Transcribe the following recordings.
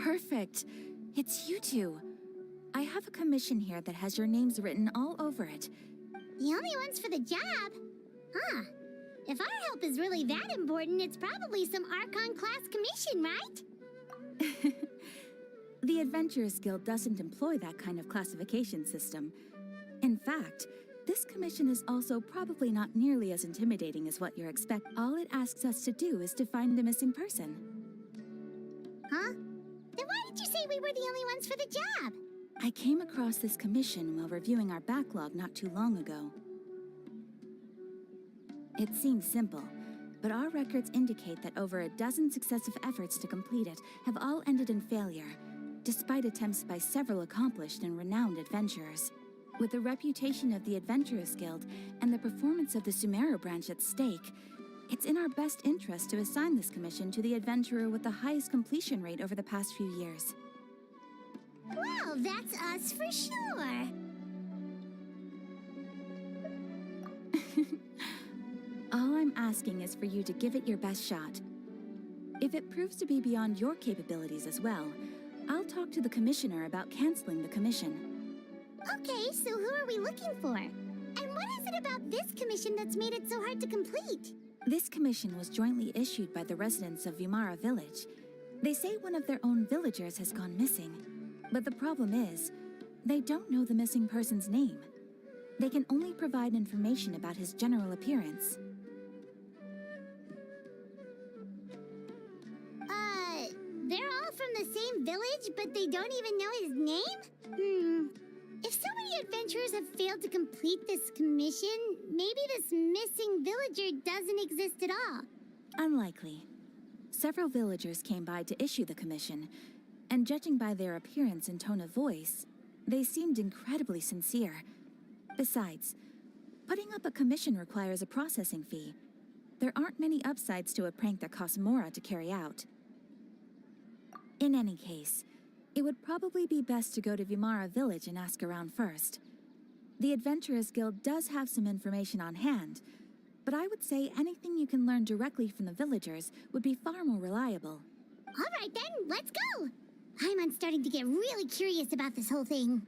Perfect. It's you two. I have a commission here that has your names written all over it. The only ones for the job? Huh. If our help is really that important, it's probably some Archon class commission, right? The Adventurers Guild doesn't employ that kind of classification system. In fact, this commission is also probably not nearly as intimidating as what you're expecting. All it asks us to do is to find the missing person. Huh? Then why did you say we were the only ones for the job? I came across this commission while reviewing our backlog not too long ago. It seems simple, but our records indicate that over a dozen successive efforts to complete it have all ended in failure, despite attempts by several accomplished and renowned adventurers. With the reputation of the Adventurers Guild and the performance of the Sumeru branch at stake, it's in our best interest to assign this commission to the adventurer with the highest completion rate over the past few years. Well, that's us for sure. All I'm asking is for you to give it your best shot. If it proves to be beyond your capabilities as well, I'll talk to the commissioner about canceling the commission. Okay, so who are we looking for? And what is it about this commission that's made it so hard to complete? This commission was jointly issued by the residents of Vimara Village. They say one of their own villagers has gone missing. But the problem is, they don't know the missing person's name. They can only provide information about his general appearance. They're all from the same village, but they don't even know his name? If so many adventurers have failed to complete this commission, maybe this missing villager doesn't exist at all. Unlikely. Several villagers came by to issue the commission, and judging by their appearance and tone of voice, they seemed incredibly sincere. Besides, putting up a commission requires a processing fee. There aren't many upsides to a prank that costs Mora to carry out. In any case, it would probably be best to go to Vimara Village and ask around first. The Adventurers Guild does have some information on hand, but I would say anything you can learn directly from the villagers would be far more reliable. All right then, let's go! I'm starting to get really curious about this whole thing.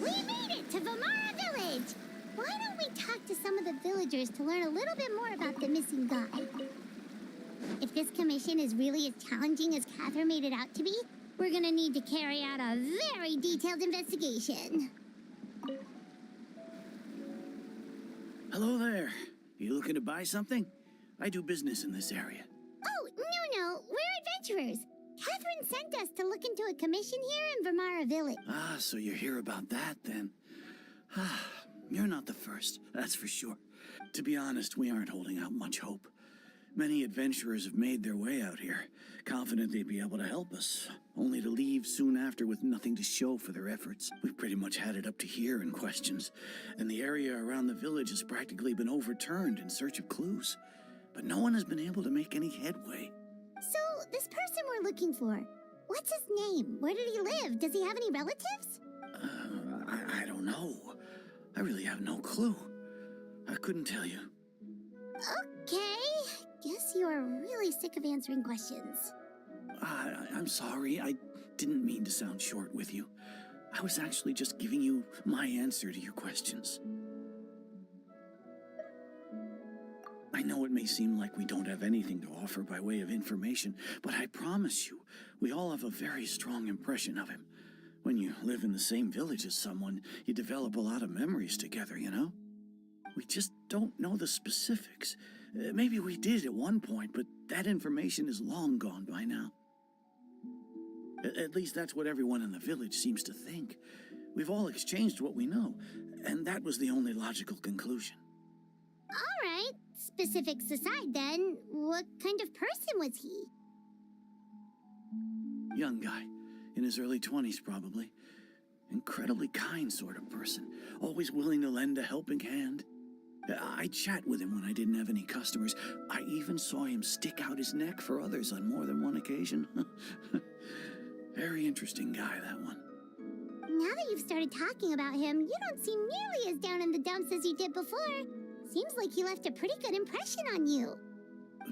We made it to Vimara Village! Why don't we talk to some of the villagers to learn a little bit more about the missing guy? If this commission is really as challenging as Catherine made it out to be, we're gonna need to carry out a very detailed investigation. Hello there. You looking to buy something? I do business in this area. Oh, no, we're adventurers. Catherine sent us to look into a commission here in Vimara Village. Ah, so you hear about that then. Ah, you're not the first, that's for sure. To be honest, we aren't holding out much hope. Many adventurers have made their way out here, confident they'd be able to help us, only to leave soon after with nothing to show for their efforts. We've pretty much had it up to here in questions, and the area around the village has practically been overturned in search of clues. But no one has been able to make any headway. So, this person we're looking for, what's his name? Where did he live? Does he have any relatives? I don't know. I really have no clue. I couldn't tell you. Okay. Guess you are really sick of answering questions. I'm sorry. I didn't mean to sound short with you. I was actually just giving you my answer to your questions. I know it may seem like we don't have anything to offer by way of information, but I promise you, we all have a very strong impression of him. When you live in the same village as someone, you develop a lot of memories together, you know? We just don't know the specifics. Maybe we did at one point, but that information is long gone by now. At least that's what everyone in the village seems to think. We've all exchanged what we know, and that was the only logical conclusion. All right. Specifics aside, then, what kind of person was he? Young guy, in his early 20s probably. Incredibly kind sort of person, always willing to lend a helping hand. I'd chat with him when I didn't have any customers. I even saw him stick out his neck for others on more than one occasion. Very interesting guy, that one. Now that you've started talking about him, you don't seem nearly as down in the dumps as you did before. Seems like he left a pretty good impression on you.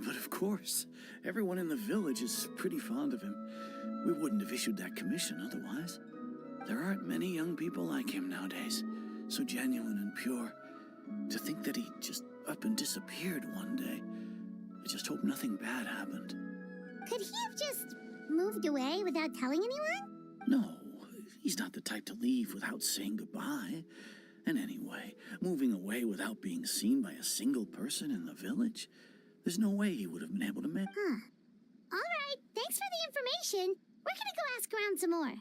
But of course, everyone in the village is pretty fond of him. We wouldn't have issued that commission otherwise. There aren't many young people like him nowadays, so genuine and pure. To think that he just up and disappeared one day. I just hope nothing bad happened. Could he have just moved away without telling anyone? No, he's not the type to leave without saying goodbye. And anyway, moving away without being seen by a single person in the village, there's no way he would have been able to make... Huh. All right, thanks for the information. We're gonna go ask around some more.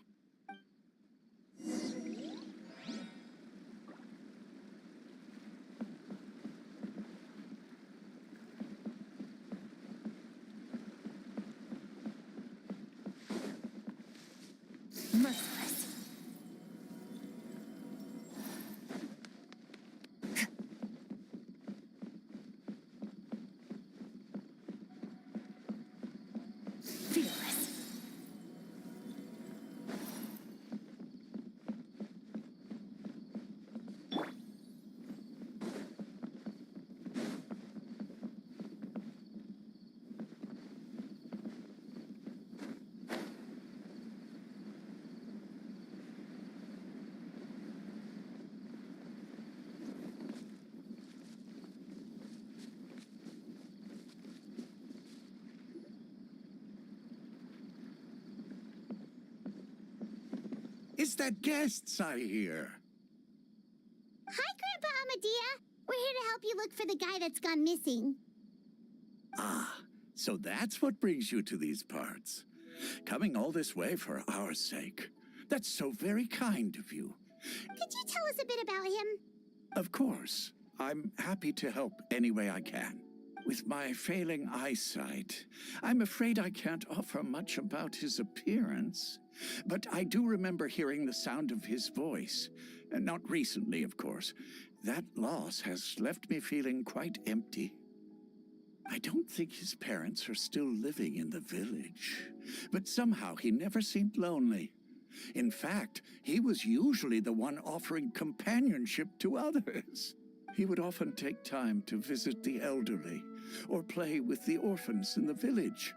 Merciless. Fearless. Is that guests I hear? Hi, Grandpa Amadea. We're here to help you look for the guy that's gone missing. Ah, so that's what brings you to these parts. Coming all this way for our sake. That's so very kind of you. Could you tell us a bit about him? Of course. I'm happy to help any way I can. With my failing eyesight, I'm afraid I can't offer much about his appearance. But I do remember hearing the sound of his voice. Not recently, of course. That loss has left me feeling quite empty. I don't think his parents are still living in the village. But somehow he never seemed lonely. In fact, he was usually the one offering companionship to others. He would often take time to visit the elderly or play with the orphans in the village.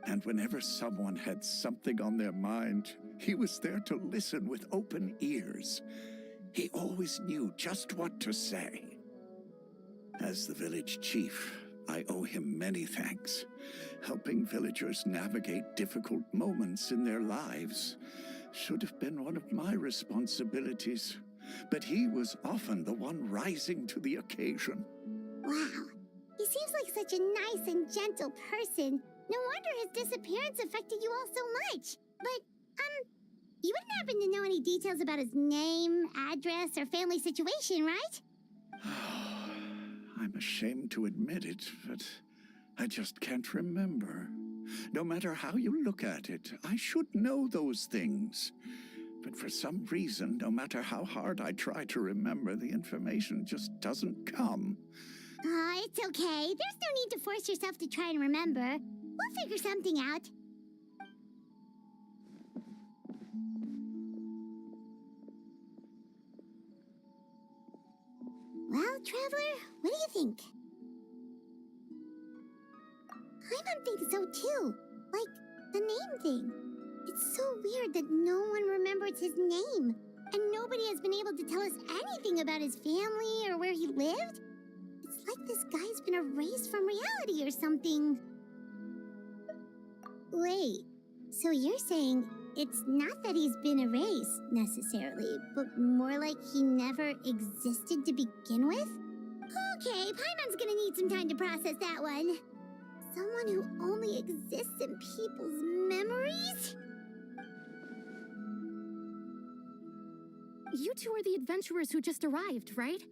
And whenever someone had something on their mind, he was there to listen with open ears. He always knew just what to say. As the village chief, I owe him many thanks. Helping villagers navigate difficult moments in their lives should have been one of my responsibilities. But he was often the one rising to the occasion. Wow. He seems like such a nice and gentle person. No wonder his disappearance affected you all so much. But, you wouldn't happen to know any details about his name, address, or family situation, right? I'm ashamed to admit it, but I just can't remember. No matter how you look at it, I should know those things. But for some reason, no matter how hard I try to remember, the information just doesn't come. It's okay. There's no need to force yourself to try and remember. We'll figure something out. Well, Traveler, what do you think? Paimon thinks so too. Like, the name thing. It's so weird that no one remembers his name. And nobody has been able to tell us anything about his family or where he lived. It's like this guy's been erased from reality or something. Wait, so you're saying it's not that he's been erased, necessarily, but more like he never existed to begin with? Okay, Paimon's gonna need some time to process that one. Someone who only exists in people's memories? you two are the adventurers who just arrived, right?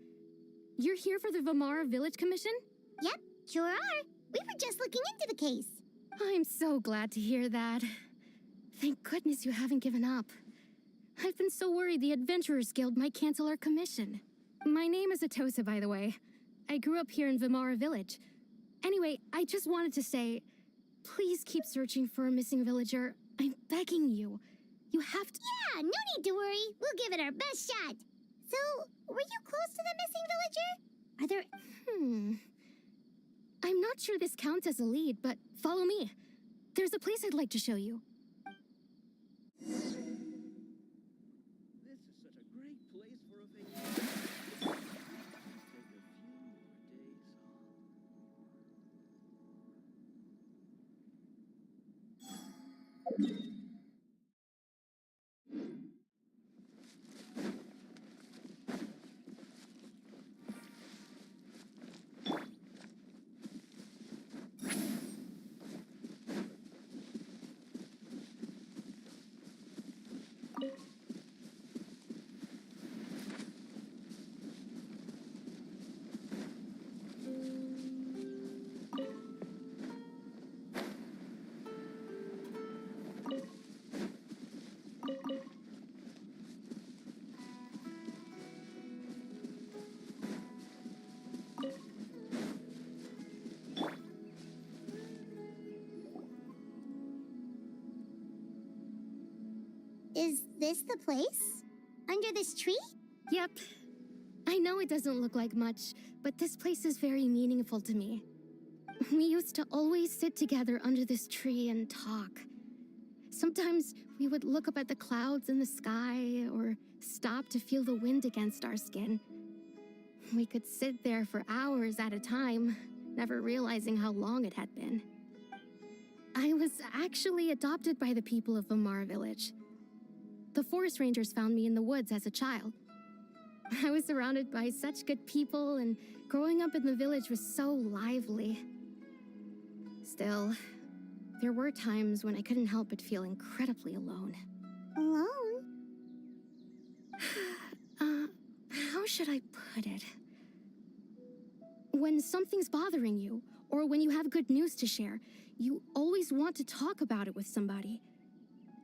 You're here for the Vamara Village Commission? Yep, sure are. We were just looking into the case. I'm so glad to hear that. Thank goodness you haven't given up. I've been so worried the Adventurers Guild might cancel our commission. My name is Atosa, by the way. I grew up here in Vamara Village. Anyway, I just wanted to say, please keep searching for a missing villager. I'm begging you. You have to— Yeah, no need to worry. We'll give it our best shot. So, were you close to the missing villager? Are there... I'm not sure this counts as a lead, but follow me. There's a place I'd like to show you. This is such a great place for a vacation. Take a few more days off. Is this the place? Under this tree? Yep. I know it doesn't look like much, but this place is very meaningful to me. We used to always sit together under this tree and talk. Sometimes we would look up at the clouds in the sky or stop to feel the wind against our skin. We could sit there for hours at a time, never realizing how long it had been. I was actually adopted by the people of Vamara Village. The forest rangers found me in the woods as a child. I was surrounded by such good people, and growing up in the village was so lively. Still, there were times when I couldn't help but feel incredibly alone. Alone? How should I put it? When something's bothering you, or when you have good news to share, you always want to talk about it with somebody.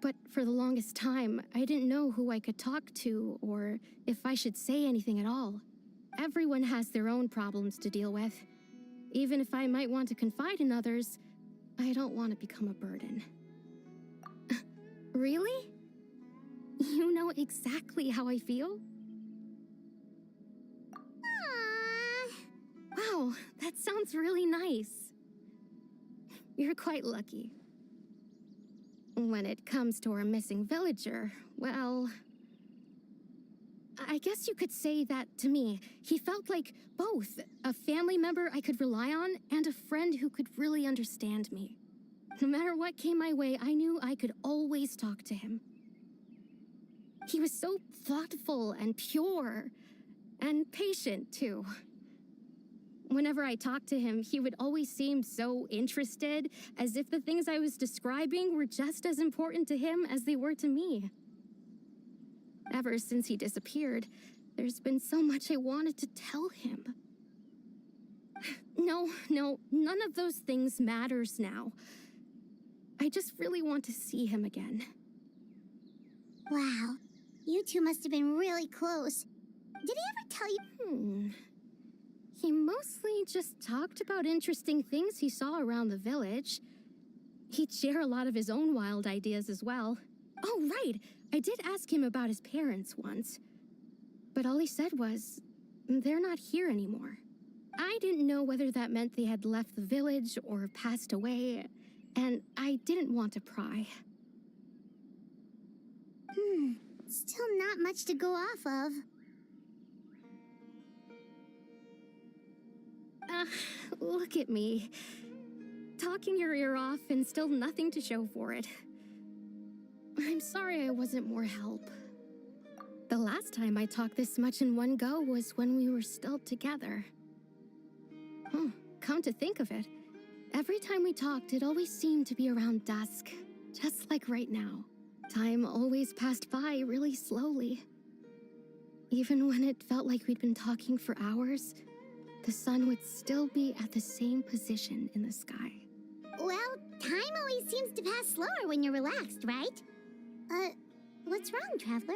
But for the longest time, I didn't know who I could talk to or if I should say anything at all. Everyone has their own problems to deal with. Even if I might want to confide in others, I don't want to become a burden. Really? You know exactly how I feel? Aww. Wow, that sounds really nice. You're quite lucky. When it comes to our missing villager, well, I guess you could say that to me. He felt like both a family member I could rely on and a friend who could really understand me. No matter what came my way, I knew I could always talk to him. He was so thoughtful and pure, and patient too. Whenever I talked to him, he would always seem so interested, as if the things I was describing were just as important to him as they were to me. Ever since he disappeared, there's been so much I wanted to tell him. No, none of those things matters now. I just really want to see him again. Wow. You two must have been really close. Did he ever tell you? He mostly just talked about interesting things he saw around the village. He'd share a lot of his own wild ideas as well. Oh, right! I did ask him about his parents once. But all he said was, they're not here anymore. I didn't know whether that meant they had left the village or passed away, and I didn't want to pry. Still not much to go off of. Look at me. Talking your ear off and still nothing to show for it. I'm sorry I wasn't more help. The last time I talked this much in one go was when we were still together. Come to think of it, every time we talked, it always seemed to be around dusk, just like right now. Time always passed by really slowly. Even when it felt like we'd been talking for hours, the sun would still be at the same position in the sky. Well, time always seems to pass slower when you're relaxed, right? What's wrong, Traveler?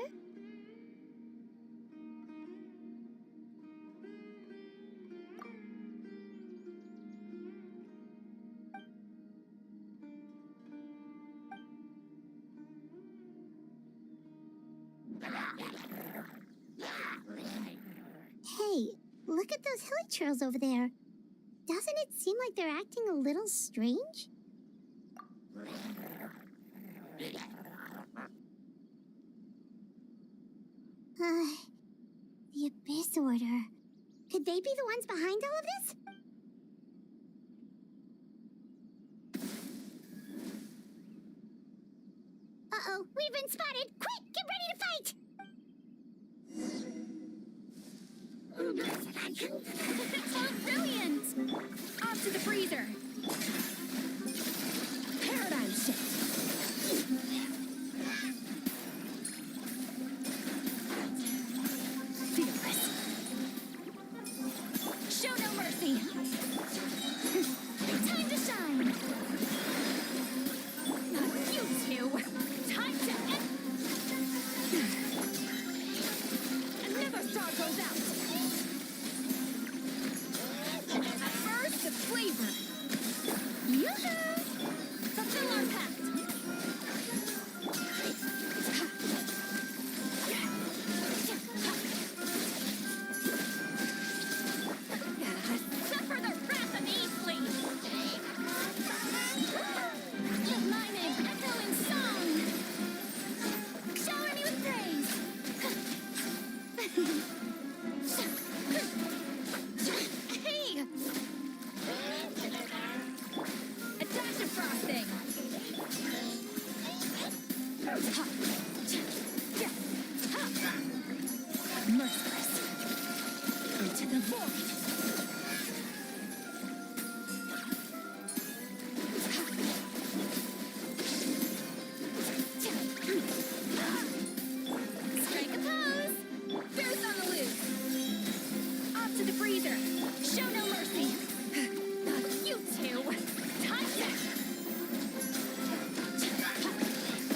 Hey, look at those hilichurls over there. Doesn't it seem like they're acting a little strange? The Abyss Order. Could they be the ones behind all of this? Uh-oh, we've been spotted! Quick, get ready to fight! Oh, brilliant! Off to the freezer. Paradigm shift. Fearless. Show no mercy. Time to shine. You two. Time to end. Another star goes out. First, the flavor. Yoo-hoo! Fulfill our pact. Suffer the wrath of Eastly. Let my name echo in song. Shower me with praise. Hey! A dash of frosting. Merciless. Into the void. Strike a pose. Bear's on the loose. Off to the freezer. Show no mercy. You two. Time to.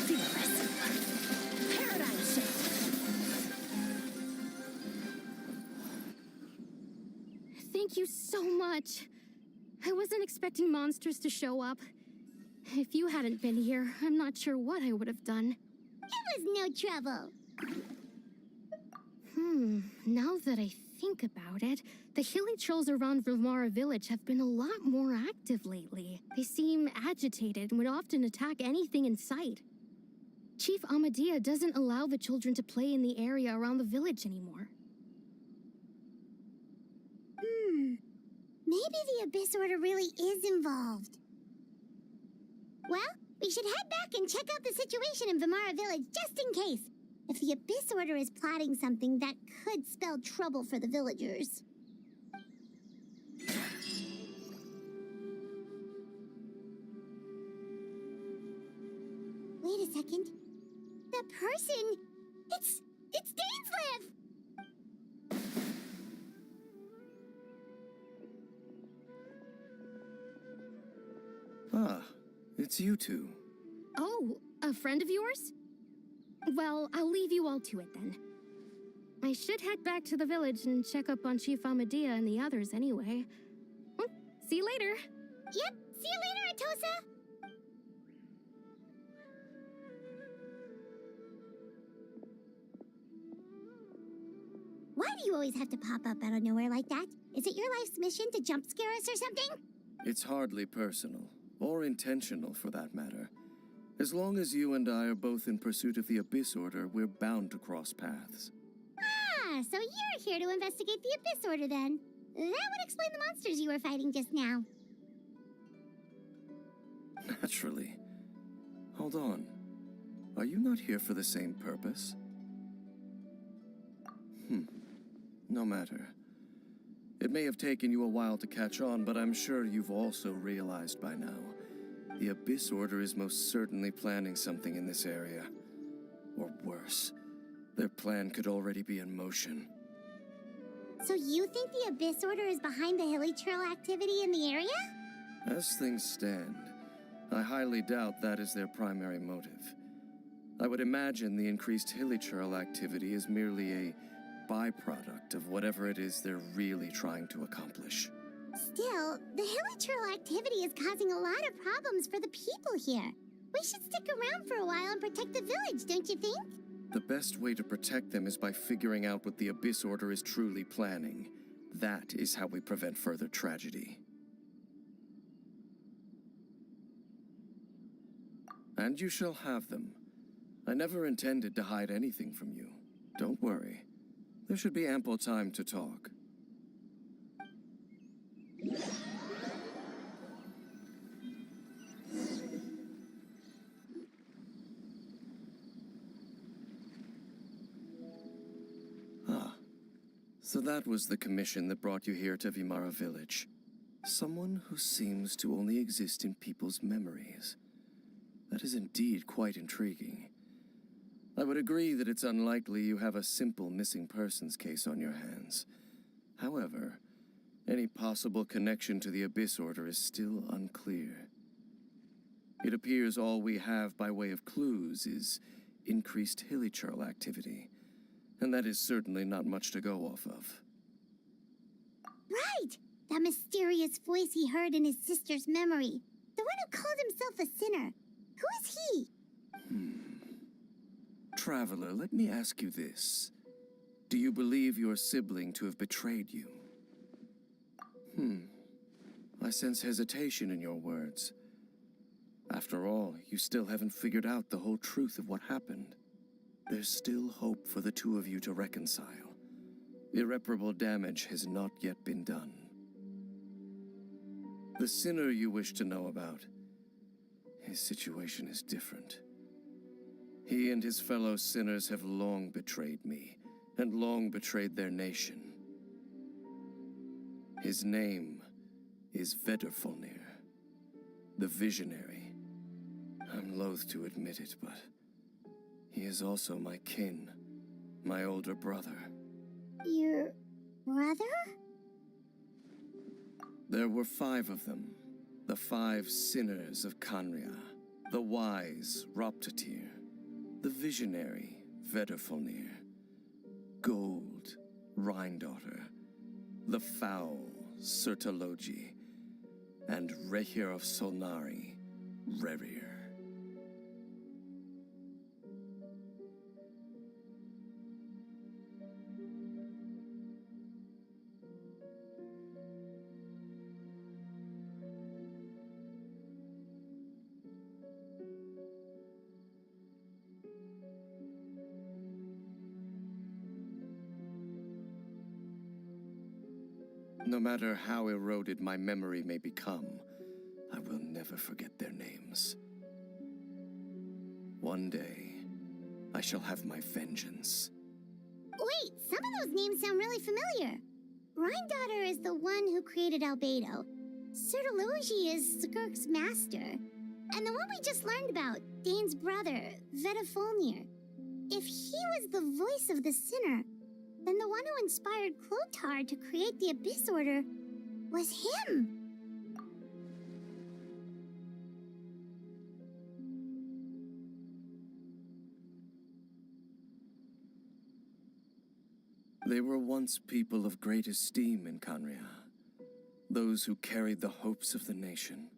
Fearless. Paradigm shift. Thank you so much. I wasn't expecting monsters to show up. If you hadn't been here, I'm not sure what I would have done. It was no trouble. Now that I think about it, the hilichurls around Vimara village have been a lot more active lately. They seem agitated and would often attack anything in sight. Chief Amadea doesn't allow the children to play in the area around the village anymore. Maybe the Abyss Order really is involved. Well, we should head back and check out the situation in Vimara village just in case. If the Abyss Order is plotting something that could spell trouble for the villagers. Wait a second. The person... It's Dainslev! Ah, it's you two. Oh, a friend of yours? Well, I'll leave you all to it then. I should head back to the village and check up on Chief Amadea and the others anyway. See you later. Yep, see you later, Atosa! Why do you always have to pop up out of nowhere like that? Is it your life's mission to jump scare us or something? It's hardly personal, or intentional for that matter. As long as you and I are both in pursuit of the Abyss Order, we're bound to cross paths. Ah, so you're here to investigate the Abyss Order then. That would explain the monsters you were fighting just now. Naturally. Hold on. Are you not here for the same purpose? No matter. It may have taken you a while to catch on, but I'm sure you've also realized by now. The Abyss Order is most certainly planning something in this area. Or worse, Their plan could already be in motion. So you think the Abyss Order is behind the hilly trail activity in the area? As things stand, I highly doubt that is their primary motive. I would imagine the increased hilly trail activity is merely a byproduct of whatever it is they're really trying to accomplish. Still, the hilly trail activity is causing a lot of problems for the people here. We should stick around for a while and protect the village, don't you think? The best way to protect them is by figuring out what the Abyss Order is truly planning. That is how we prevent further tragedy. And you shall have them. I never intended to hide anything from you. Don't worry. There should be ample time to talk. So that was the commission that brought you here to Vimara Village. Someone who seems to only exist in people's memories. That is indeed quite intriguing. I would agree that it's unlikely you have a simple missing persons case on your hands. However, any possible connection to the Abyss Order is still unclear. It appears all we have by way of clues is increased hilly trail activity. And that is certainly not much to go off of. Right! That mysterious voice he heard in his sister's memory. The one who called himself a sinner. Who is he? Traveler, let me ask you this. Do you believe your sibling to have betrayed you? I sense hesitation in your words. After all, you still haven't figured out the whole truth of what happened. There's still hope for the two of you to reconcile. Irreparable damage has not yet been done. The sinner you wish to know about, his situation is different. He and his fellow sinners have long betrayed me, and long betrayed their nation. His name is Vedderfolnir, the Visionary. I'm loath to admit it, but he is also my kin, my older brother. Your brother? There were 5 of them, the 5 sinners of Kanria, the wise Roptatir, the visionary Vedderfolnir, Gold Rhindaughter, the foul Sertologi, and Rehir of Solnari, Rerir. No matter how eroded my memory may become, I will never forget their names. One day, I shall have my vengeance. Wait, some of those names sound really familiar. Rhindaughter is the one who created Albedo. Sertologi is Skirk's master. And the one we just learned about, Dane's brother, Vedderfolnir. If he was the voice of the sinner, then the one who inspired Clotar to create the Abyss Order was him. They were once people of great esteem in Kanria, those who carried the hopes of the nation.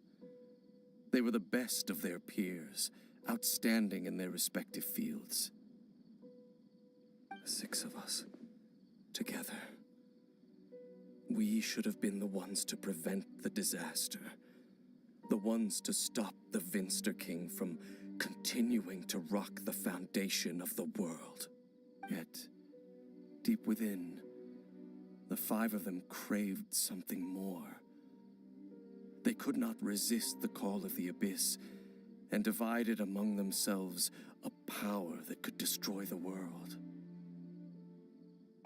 They were the best of their peers, outstanding in their respective fields. The 6 of us, together. We should have been the ones to prevent the disaster. The ones to stop the Vinster King from continuing to rock the foundation of the world. Yet, deep within, the 5 of them craved something more. They could not resist the call of the Abyss, and divided among themselves a power that could destroy the world.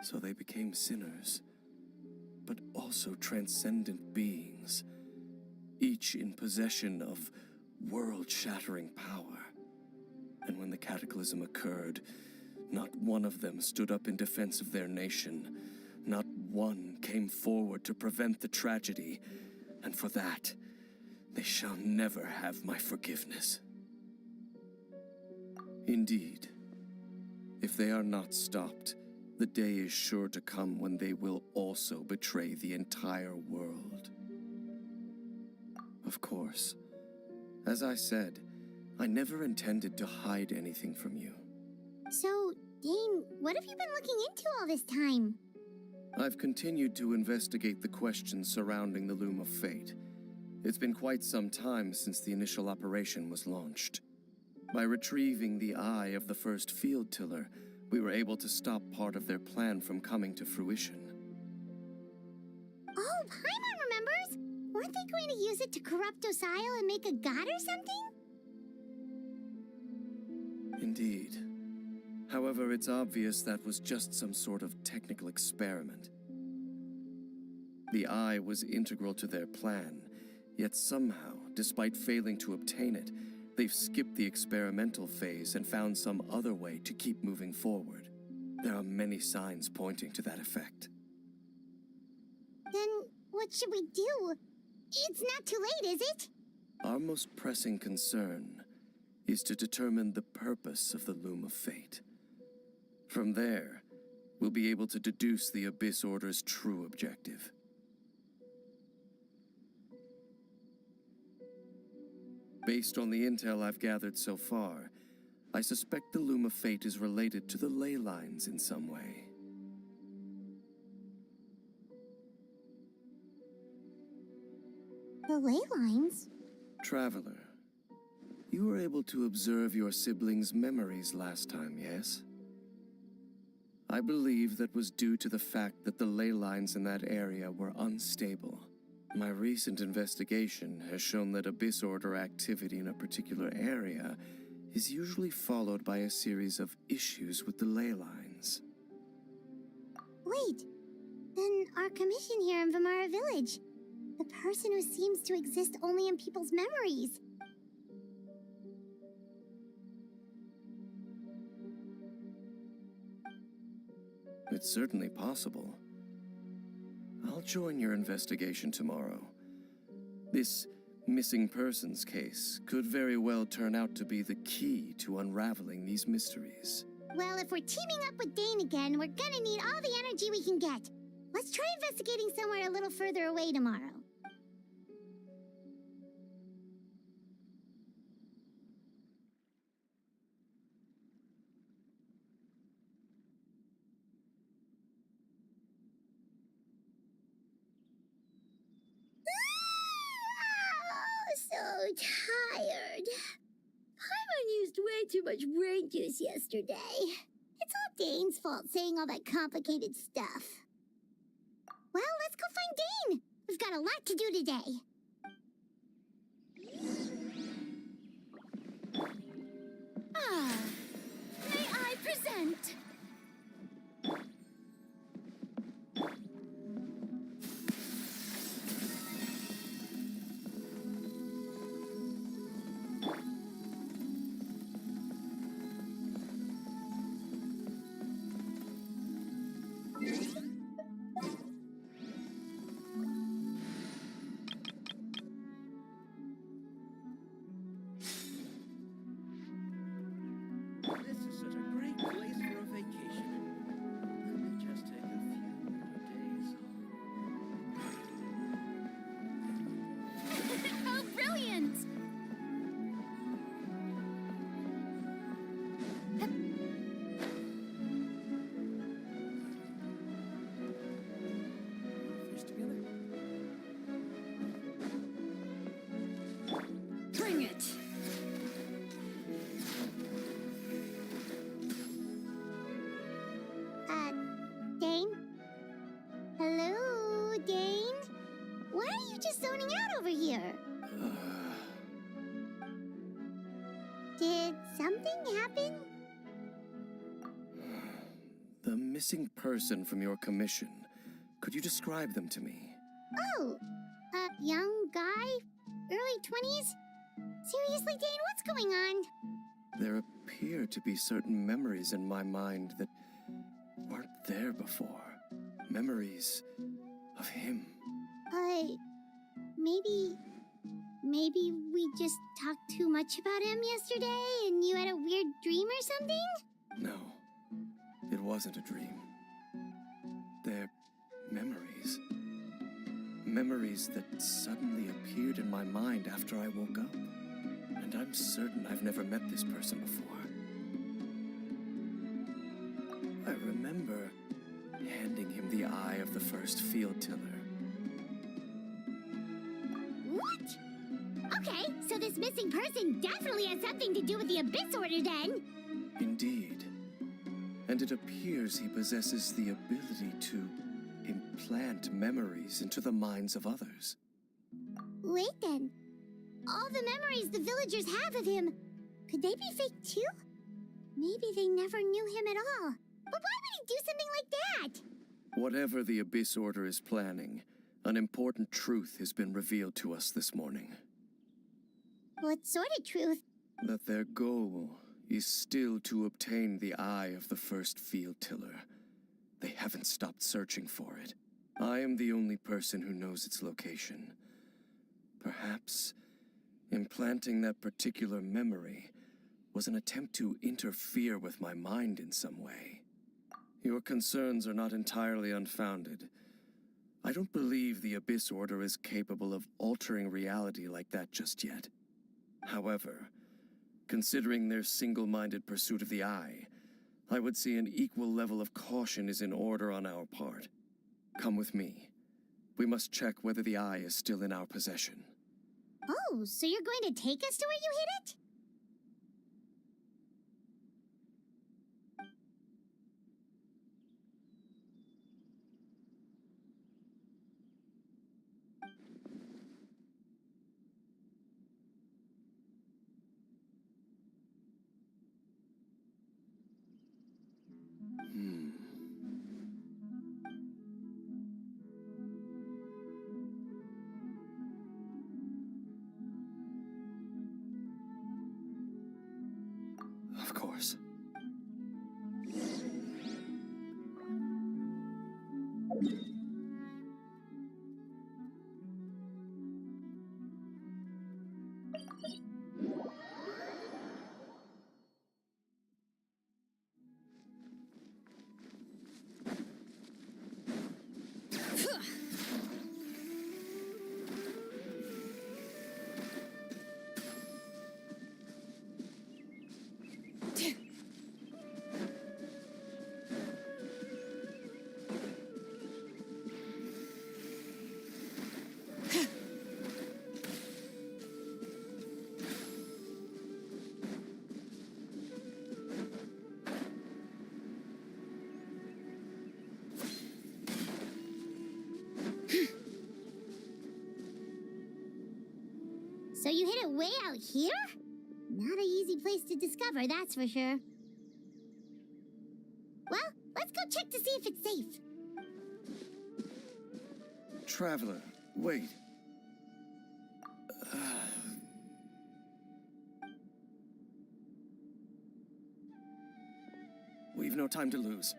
So they became sinners, but also transcendent beings, each in possession of world-shattering power. And when the cataclysm occurred, Not one of them stood up in defense of their nation. Not one came forward to prevent the tragedy. And for that, they shall never have my forgiveness. Indeed, if they are not stopped, the day is sure to come when they will also betray the entire world. Of course, as I said, I never intended to hide anything from you. So, Dane, what have you been looking into all this time? I've continued to investigate the questions surrounding the Loom of Fate. It's been quite some time since the initial operation was launched. By retrieving the eye of the first field tiller, we were able to stop part of their plan from coming to fruition. Oh, Paimon remembers! Weren't they going to use it to corrupt Osile and make a god or something? Indeed. However, it's obvious that was just some sort of technical experiment. The eye was integral to their plan, yet somehow, despite failing to obtain it, they've skipped the experimental phase and found some other way to keep moving forward. There are many signs pointing to that effect. Then what should we do? It's not too late, is it? Our most pressing concern is to determine the purpose of the Loom of Fate. From there, we'll be able to deduce the Abyss Order's true objective. Based on the intel I've gathered so far, I suspect the Loom of Fate is related to the ley lines in some way. The ley lines? Traveler, you were able to observe your siblings' memories last time, yes? I believe that was due to the fact that the ley lines in that area were unstable. My recent investigation has shown that Abyss Order activity in a particular area is usually followed by a series of issues with the ley lines. Wait, then our commission here in Vimara Village. The person who seems to exist only in people's memories. It's certainly possible. I'll join your investigation tomorrow. This missing persons case could very well turn out to be the key to unraveling these mysteries. Well, if we're teaming up with Dane again, we're gonna need all the energy we can get. Let's try investigating somewhere a little further away tomorrow. So tired. Paimon used way too much brain juice yesterday. It's all Dane's fault saying all that complicated stuff. Well, let's go find Dane. We've got a lot to do today. May I present? This is such a great place for a vacation. Let me just take a few more days off. How brilliant! Fish together. Bring it! Dane? Hello, Dane? Why are you just zoning out over here? Did something happen? The missing person from your commission. Could you describe them to me? Oh, a young guy? Early 20s? Seriously, Dane, what's going on? There appear to be certain memories in my mind that weren't there before. Memories of him. Maybe we just talked too much about him yesterday and you had a weird dream or something? No, it wasn't a dream. They're memories. Memories that suddenly appeared in my mind after I woke up. And I'm certain I've never met this person before. I remember handing him the eye of the first field tiller. What? Okay, so this missing person definitely has something to do with the Abyss Order then. Indeed. And it appears he possesses the ability to implant memories into the minds of others. Wait then. All the memories the villagers have of him, could they be fake too? Maybe they never knew him at all. But why would he do something like that? Whatever the Abyss Order is planning, an important truth has been revealed to us this morning. What sort of truth? That their goal is still to obtain the eye of the first field tiller. They haven't stopped searching for it. I am the only person who knows its location. Perhaps implanting that particular memory was an attempt to interfere with my mind in some way. Your concerns are not entirely unfounded. I don't believe the Abyss Order is capable of altering reality like that just yet. However, considering their single-minded pursuit of the eye, I would say an equal level of caution is in order on our part. Come with me. We must check whether the eye is still in our possession. Oh, so you're going to take us to where you hid it? Of course. So you hid it way out here? Not an easy place to discover, that's for sure. Well, let's go check to see if it's safe. Traveler, wait. We've no time to lose.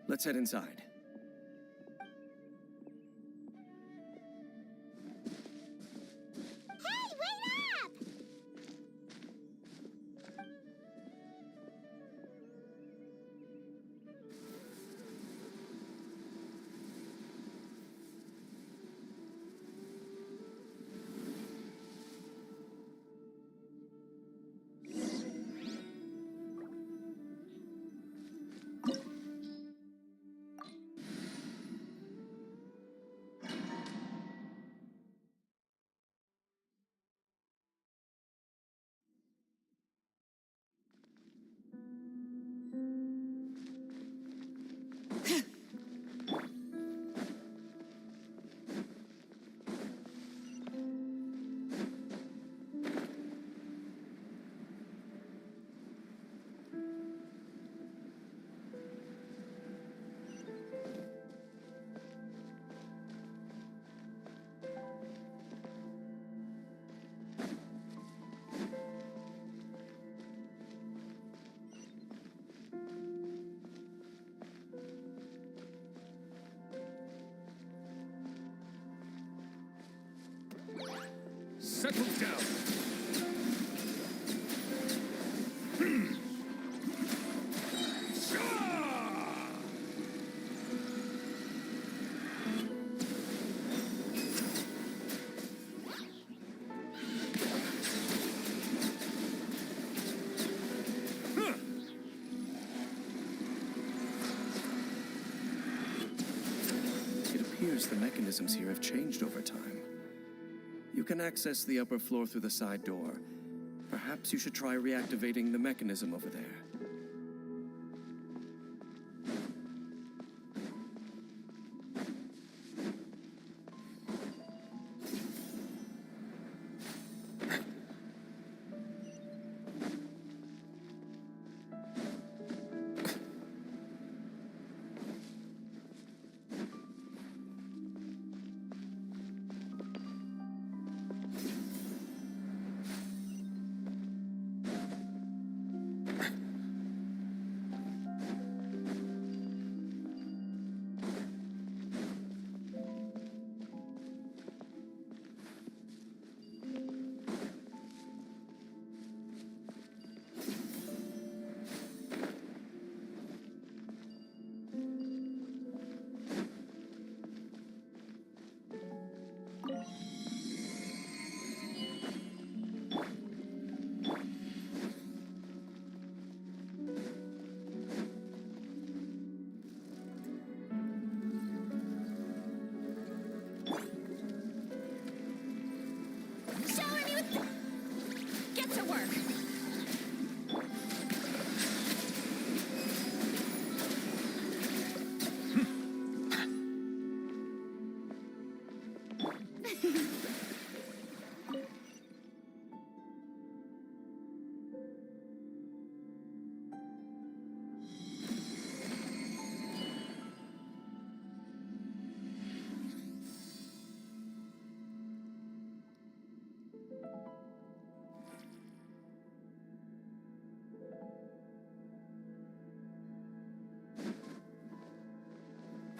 Let's head inside. Hey, wait up! settle down. It appears the mechanisms here have changed over time. You can access the upper floor through the side door. Perhaps you should try reactivating the mechanism over there.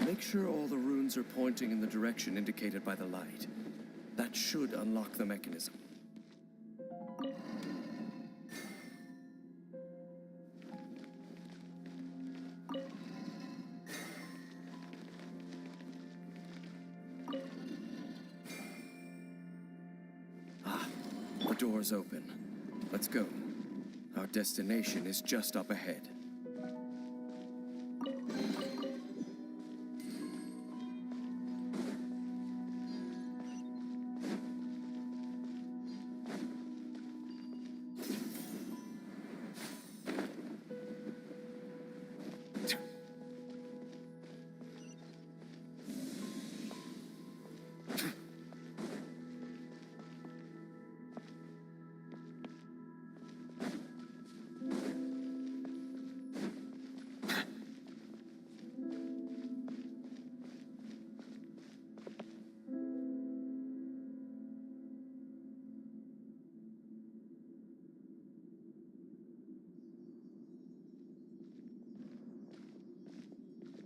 Make sure all the runes are pointing in the direction indicated by the light. That should unlock the mechanism. Ah, the door's open. Let's go. Our destination is just up ahead.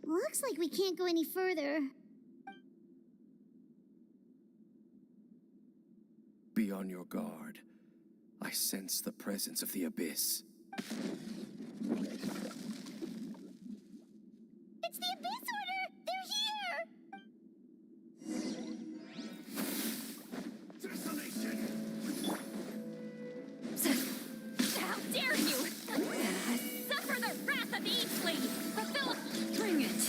Looks like we can't go any further. Be on your guard. I sense the presence of the abyss. It's the Abyss Order! They're here! How dare you! Suffer the wrath of Easley! Fulfill... Bring it!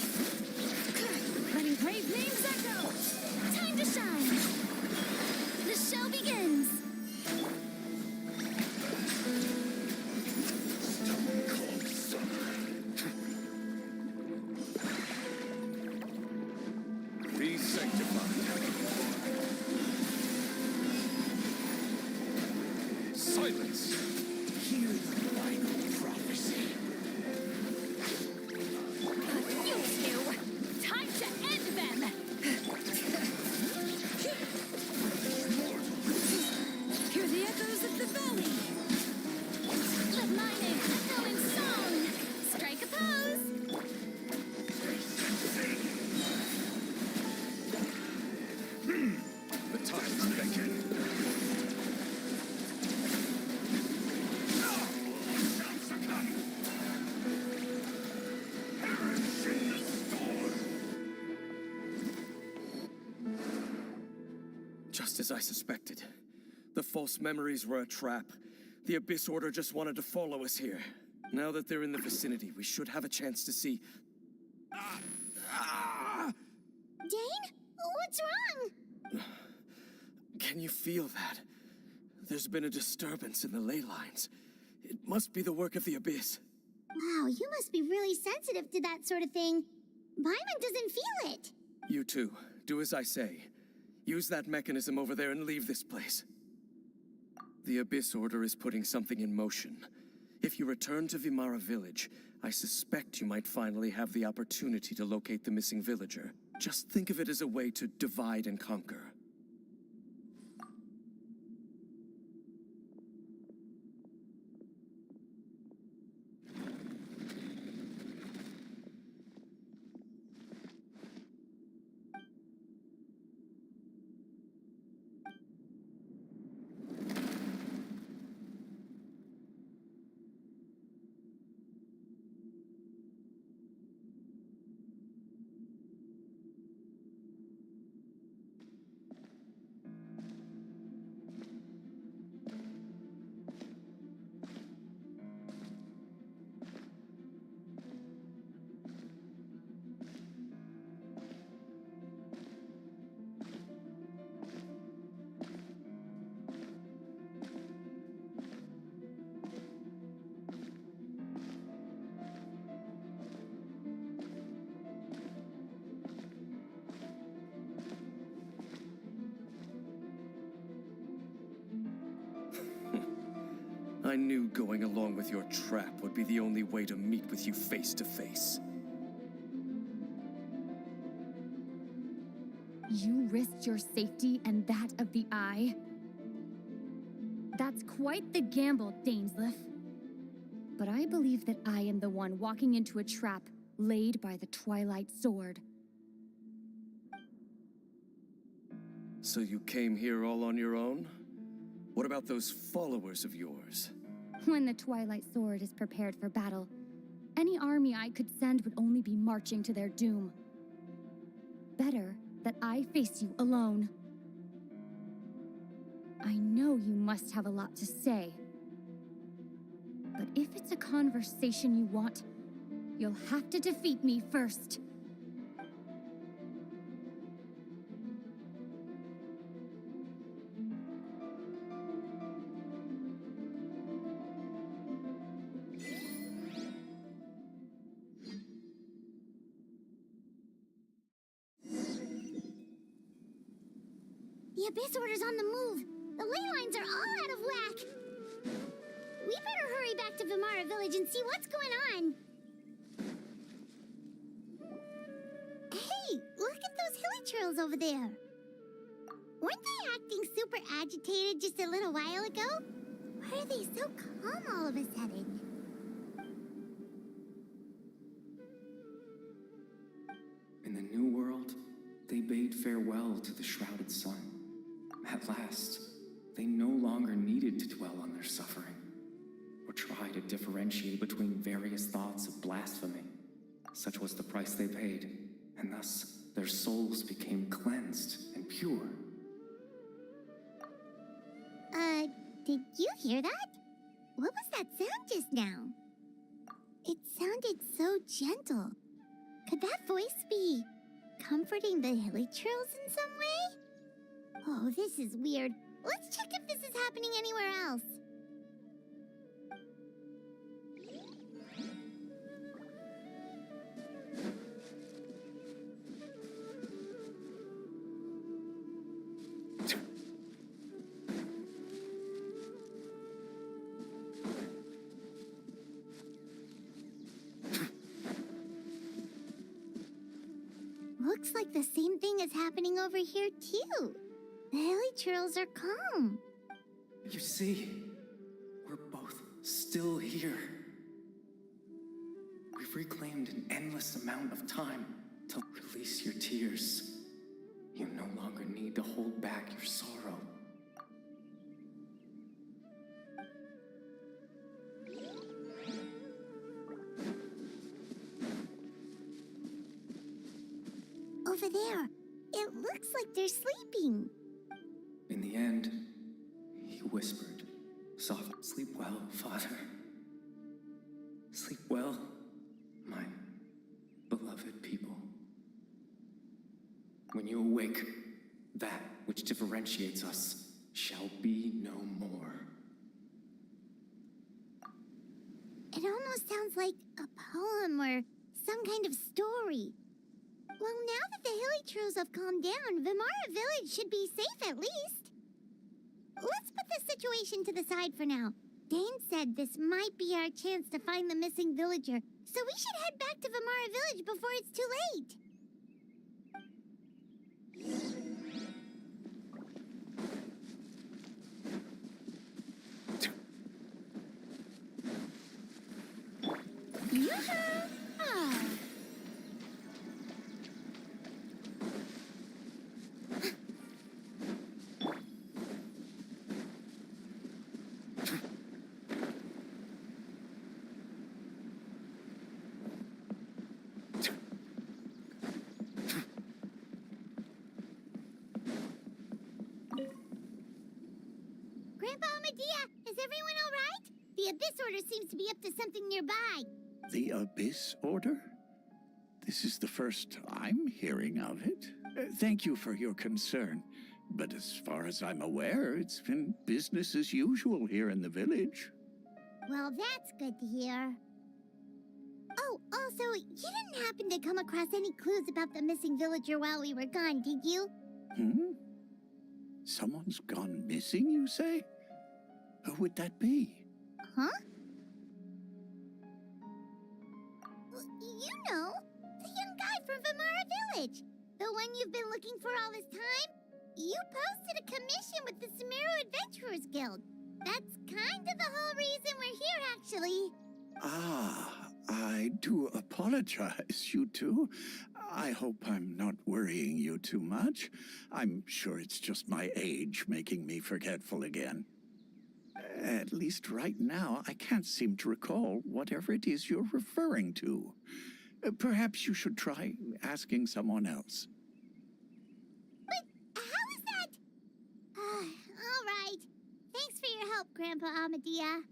Letting brave names echo! Time to shine! The show begins! Be sanctified. Silence. Hear the final prophecy. You two! Time to end them! Hear the echoes of the valley! Let my name echo in song! Strike a pose! The time is beckoning. Just as I suspected. The false memories were a trap. The Abyss Order just wanted to follow us here. Now that they're in the vicinity, we should have a chance to see... Dane? What's wrong? Can you feel that? There's been a disturbance in the ley lines. It must be the work of the Abyss. Wow, you must be really sensitive to that sort of thing. Paimon doesn't feel it. You too. Do as I say. Use that mechanism over there and leave this place. The Abyss Order is putting something in motion. If you return to Vimara Village, I suspect you might finally have the opportunity to locate the missing villager. Just think of it as a way to divide and conquer. I knew going along with your trap would be the only way to meet with you face to face. You risked your safety and that of the Eye? That's quite the gamble, Dainsleif. But I believe that I am the one walking into a trap laid by the Twilight Sword. So you came here all on your own? What about those followers of yours? When the Twilight Sword is prepared for battle, any army I could send would only be marching to their doom. Better that I face you alone. I know you must have a lot to say. But if it's a conversation you want, you'll have to defeat me first. The Abyss Order's on the move. The ley lines are all out of whack. We better hurry back to Vimara Village and see what's going on. Hey, look at those hilly churls over there. Weren't they acting super agitated just a little while ago? Why are they so calm all of a sudden? In the New World, they bade farewell to the shrouded sun. At last, they no longer needed to dwell on their suffering, or try to differentiate between various thoughts of blasphemy. Such was the price they paid, and thus their souls became cleansed and pure. Did you hear that? What was that sound just now? It sounded so gentle. Could that voice be comforting the hilly churls in some way? Oh, this is weird. Let's check if this is happening anywhere else. Looks like the same thing is happening over here, too. The hilly churls are calm. You see, we're both still here. We've reclaimed an endless amount of time to release your tears. You no longer need to hold back your sorrow. Over there, it looks like they're sleeping. In whispered, softly, "Sleep well, Father. Sleep well, my beloved people. When you awake, that which differentiates us shall be no more." It almost sounds like a poem or some kind of story. Well, now that the hilly trolls have calmed down, Vimara Village should be safe at least. Let's put this situation to the side for now. Dane said this might be our chance to find the missing villager, so we should head back to Vimara Village before it's too late. Yoo-hoo! Ah. Grandpa Medea, is everyone all right? The Abyss Order seems to be up to something nearby. The Abyss Order? This is the first I'm hearing of it. Thank you for your concern, but as far as I'm aware, it's been business as usual here in the village. Well, that's good to hear. Oh, also, you didn't happen to come across any clues about the missing villager while we were gone, did you? Hmm? Someone's gone missing, you say? Who would that be? Huh? You know, the young guy from Vimara Village. The one you've been looking for all this time. You posted a commission with the Sumeru Adventurers Guild. That's kind of the whole reason we're here, actually. Ah, I do apologize, you two. I hope I'm not worrying you too much. I'm sure it's just my age making me forgetful again. At least right now, I can't seem to recall whatever it is you're referring to. Perhaps you should try asking someone else. But how is that? All right. Thanks for your help, Grandpa Amadea.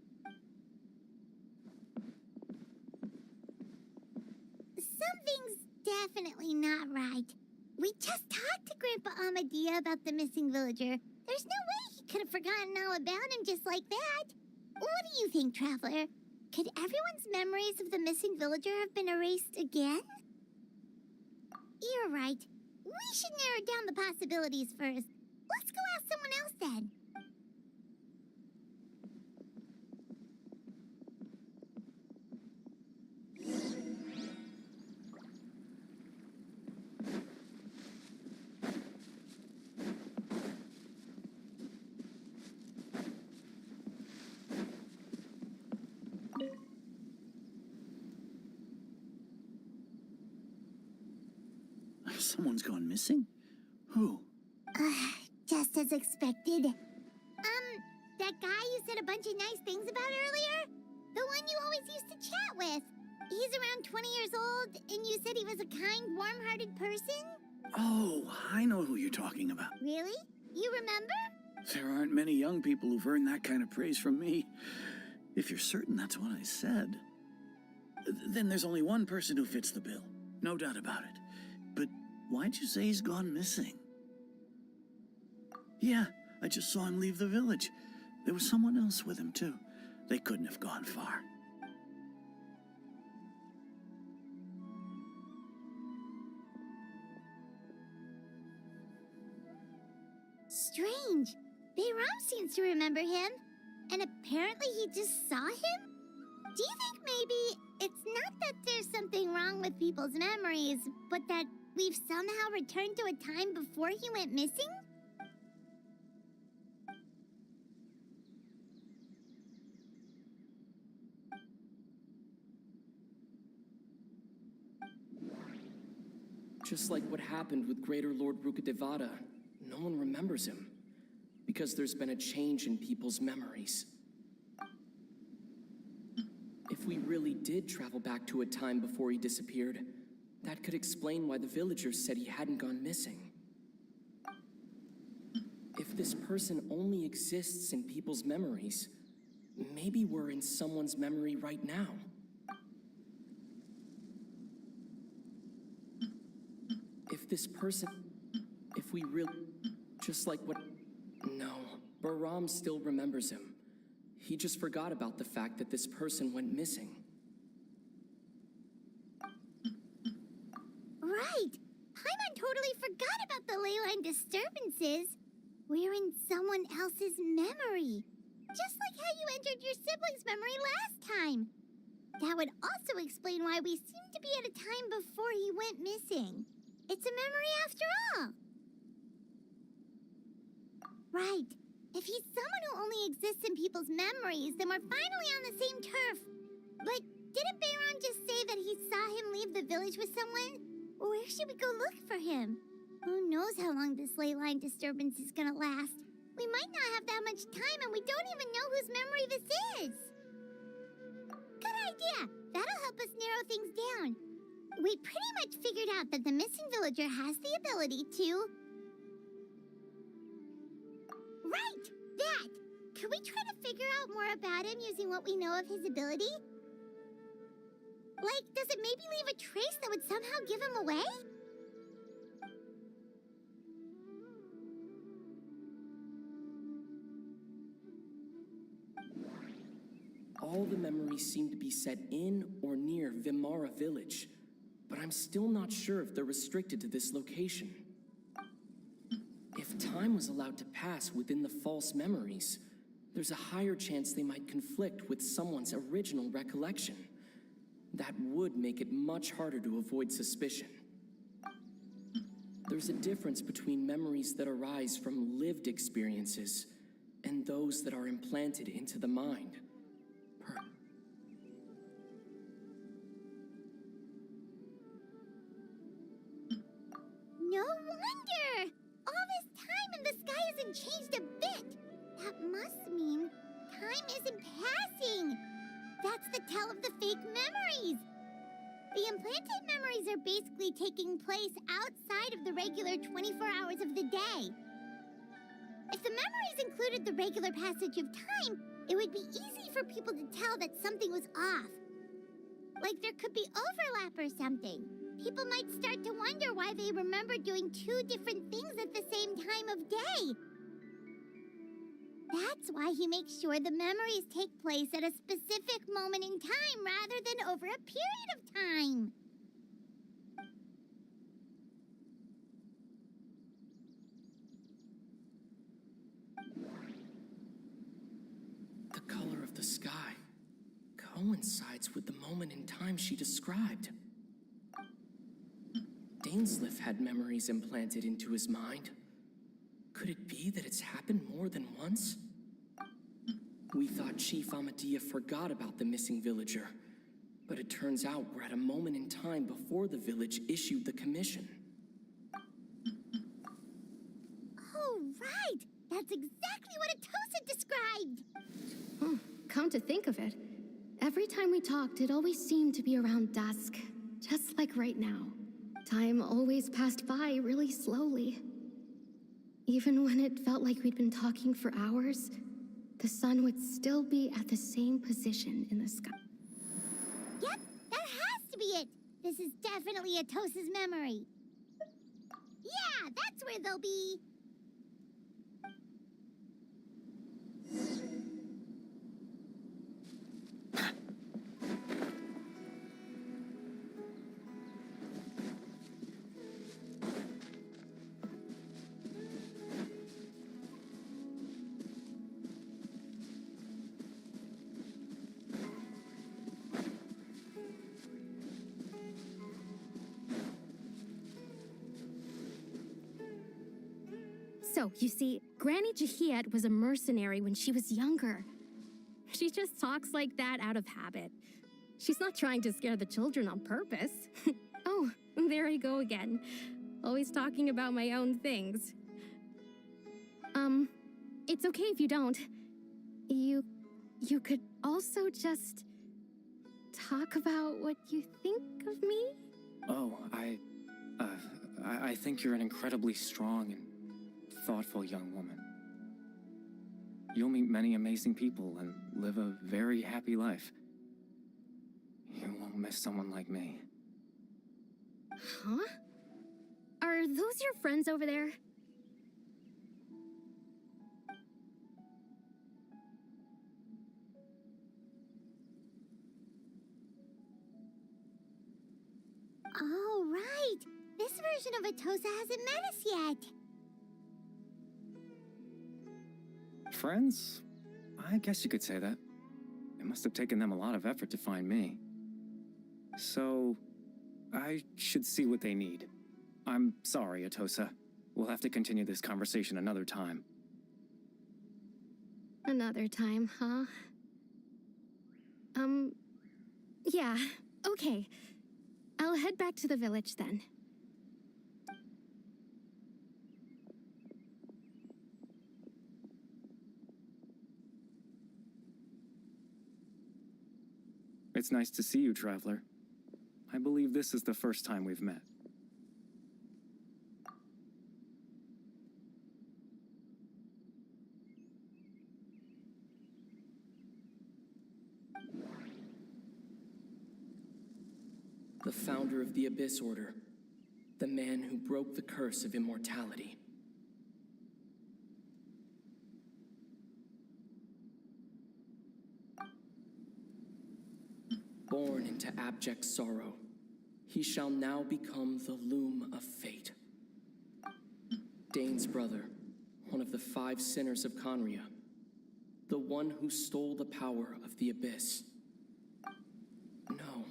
Something's definitely not right. We just talked to Grandpa Amadea about the missing villager. There's no way he could have forgotten all about him just like that. What do you think, Traveler? Could everyone's memories of the missing villager have been erased again? You're right. We should narrow down the possibilities first. Let's go ask someone else then. Someone's gone missing? Who? Just as expected. That guy you said a bunch of nice things about earlier? The one you always used to chat with. He's around 20 years old, and you said he was a kind, warm-hearted person? Oh, I know who you're talking about. Really? You remember? There aren't many young people who've earned that kind of praise from me. If you're certain that's what I said, then there's only one person who fits the bill. No doubt about it. But why'd you say he's gone missing? Yeah, I just saw him leave the village. There was someone else with him, too. They couldn't have gone far. Strange. Bayram seems to remember him. And apparently he just saw him? Do you think maybe it's not that there's something wrong with people's memories, but that we've somehow returned to a time before he went missing? Just like what happened with Greater Lord Rukadevada, no one remembers him, because there's been a change in people's memories. If we really did travel back to a time before he disappeared, that could explain why the villagers said he hadn't gone missing. If this person only exists in people's memories, maybe we're in someone's memory right now. If we really, just like what, no, Bahram still remembers him. He just forgot about the fact that this person went missing. Right! Paimon totally forgot about the ley line disturbances. We're in someone else's memory. Just like how you entered your sibling's memory last time. That would also explain why we seem to be at a time before he went missing. It's a memory after all. Right. If he's someone who only exists in people's memories, then we're finally on the same turf. But didn't Bahram just say that he saw him leave the village with someone? Where should we go look for him? Who knows how long this ley line disturbance is gonna last? We might not have that much time, and we don't even know whose memory this is. Good idea. That'll help us narrow things down. We pretty much figured out that the missing villager has the ability to... Right! That! Could we try to figure out more about him using what we know of his ability? Like, does it maybe leave a trace that would somehow give him away? All the memories seem to be set in or near Vimara village, but I'm still not sure if they're restricted to this location. If time was allowed to pass within the false memories, there's a higher chance they might conflict with someone's original recollection. That would make it much harder to avoid suspicion. There's a difference between memories that arise from lived experiences and those that are implanted into the mind. No wonder! All this time and the sky hasn't changed a bit! That must mean time isn't passing! That's the tell of the fake memories! The implanted memories are basically taking place outside of the regular 24 hours of the day. If the memories included the regular passage of time, it would be easy for people to tell that something was off. Like there could be overlap or something. People might start to wonder why they remember doing two different things at the same time of day. That's why he makes sure the memories take place at a specific moment in time rather than over a period of time. The color of the sky coincides with the moment in time she described. Dainsleif had memories implanted into his mind. Could it be that it's happened more than once? We thought Chief Amadea forgot about the missing villager, but it turns out we're at a moment in time before the village issued the commission. Oh, right! That's exactly what Atosa described! Come to think of it, every time we talked, it always seemed to be around dusk, just like right now. Time always passed by really slowly. Even when it felt like we'd been talking for hours, the sun would still be at the same position in the sky. Yep, that has to be it! This is definitely Atosa's memory. Yeah, that's where they'll be. So, you see, Granny Jahiat was a mercenary when she was younger. She just talks like that out of habit. She's not trying to scare the children on purpose. Oh, there I go again. Always talking about my own things. It's okay if you don't. You could also just talk about what you think of me? Oh, I think you're an incredibly strong and thoughtful young woman. you'll meet many amazing people and live a very happy life. You won't miss someone like me. Huh? Are those your friends over there? Oh, right. This version of Atosa hasn't met us yet. Friends? I guess you could say that. It must have taken them a lot of effort to find me. So, I should see what they need. I'm sorry, Atosa. We'll have to continue this conversation another time. Another time, huh? Yeah, okay. I'll head back to the village then. It's nice to see you, Traveler. I believe this is the first time we've met. The founder of the Abyss Order. The man who broke the curse of immortality. Born into abject sorrow, he shall now become the loom of fate. Dane's brother, one of the 5 sinners of Conria. The one who stole the power of the Abyss. No,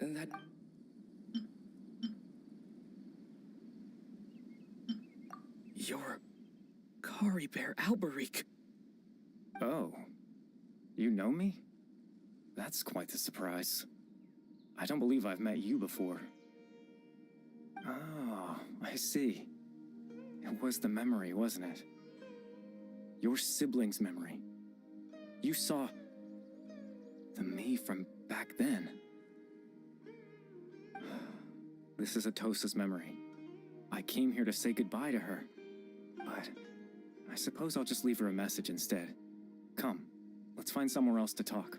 that... You're... Kari Bear Alberic. Oh. You know me? That's quite the surprise. I don't believe I've met you before. Oh, I see. It was the memory, wasn't it? Your sibling's memory. You saw... the me from back then. This is Atosa's memory. I came here to say goodbye to her. But I suppose I'll just leave her a message instead. Come, let's find somewhere else to talk.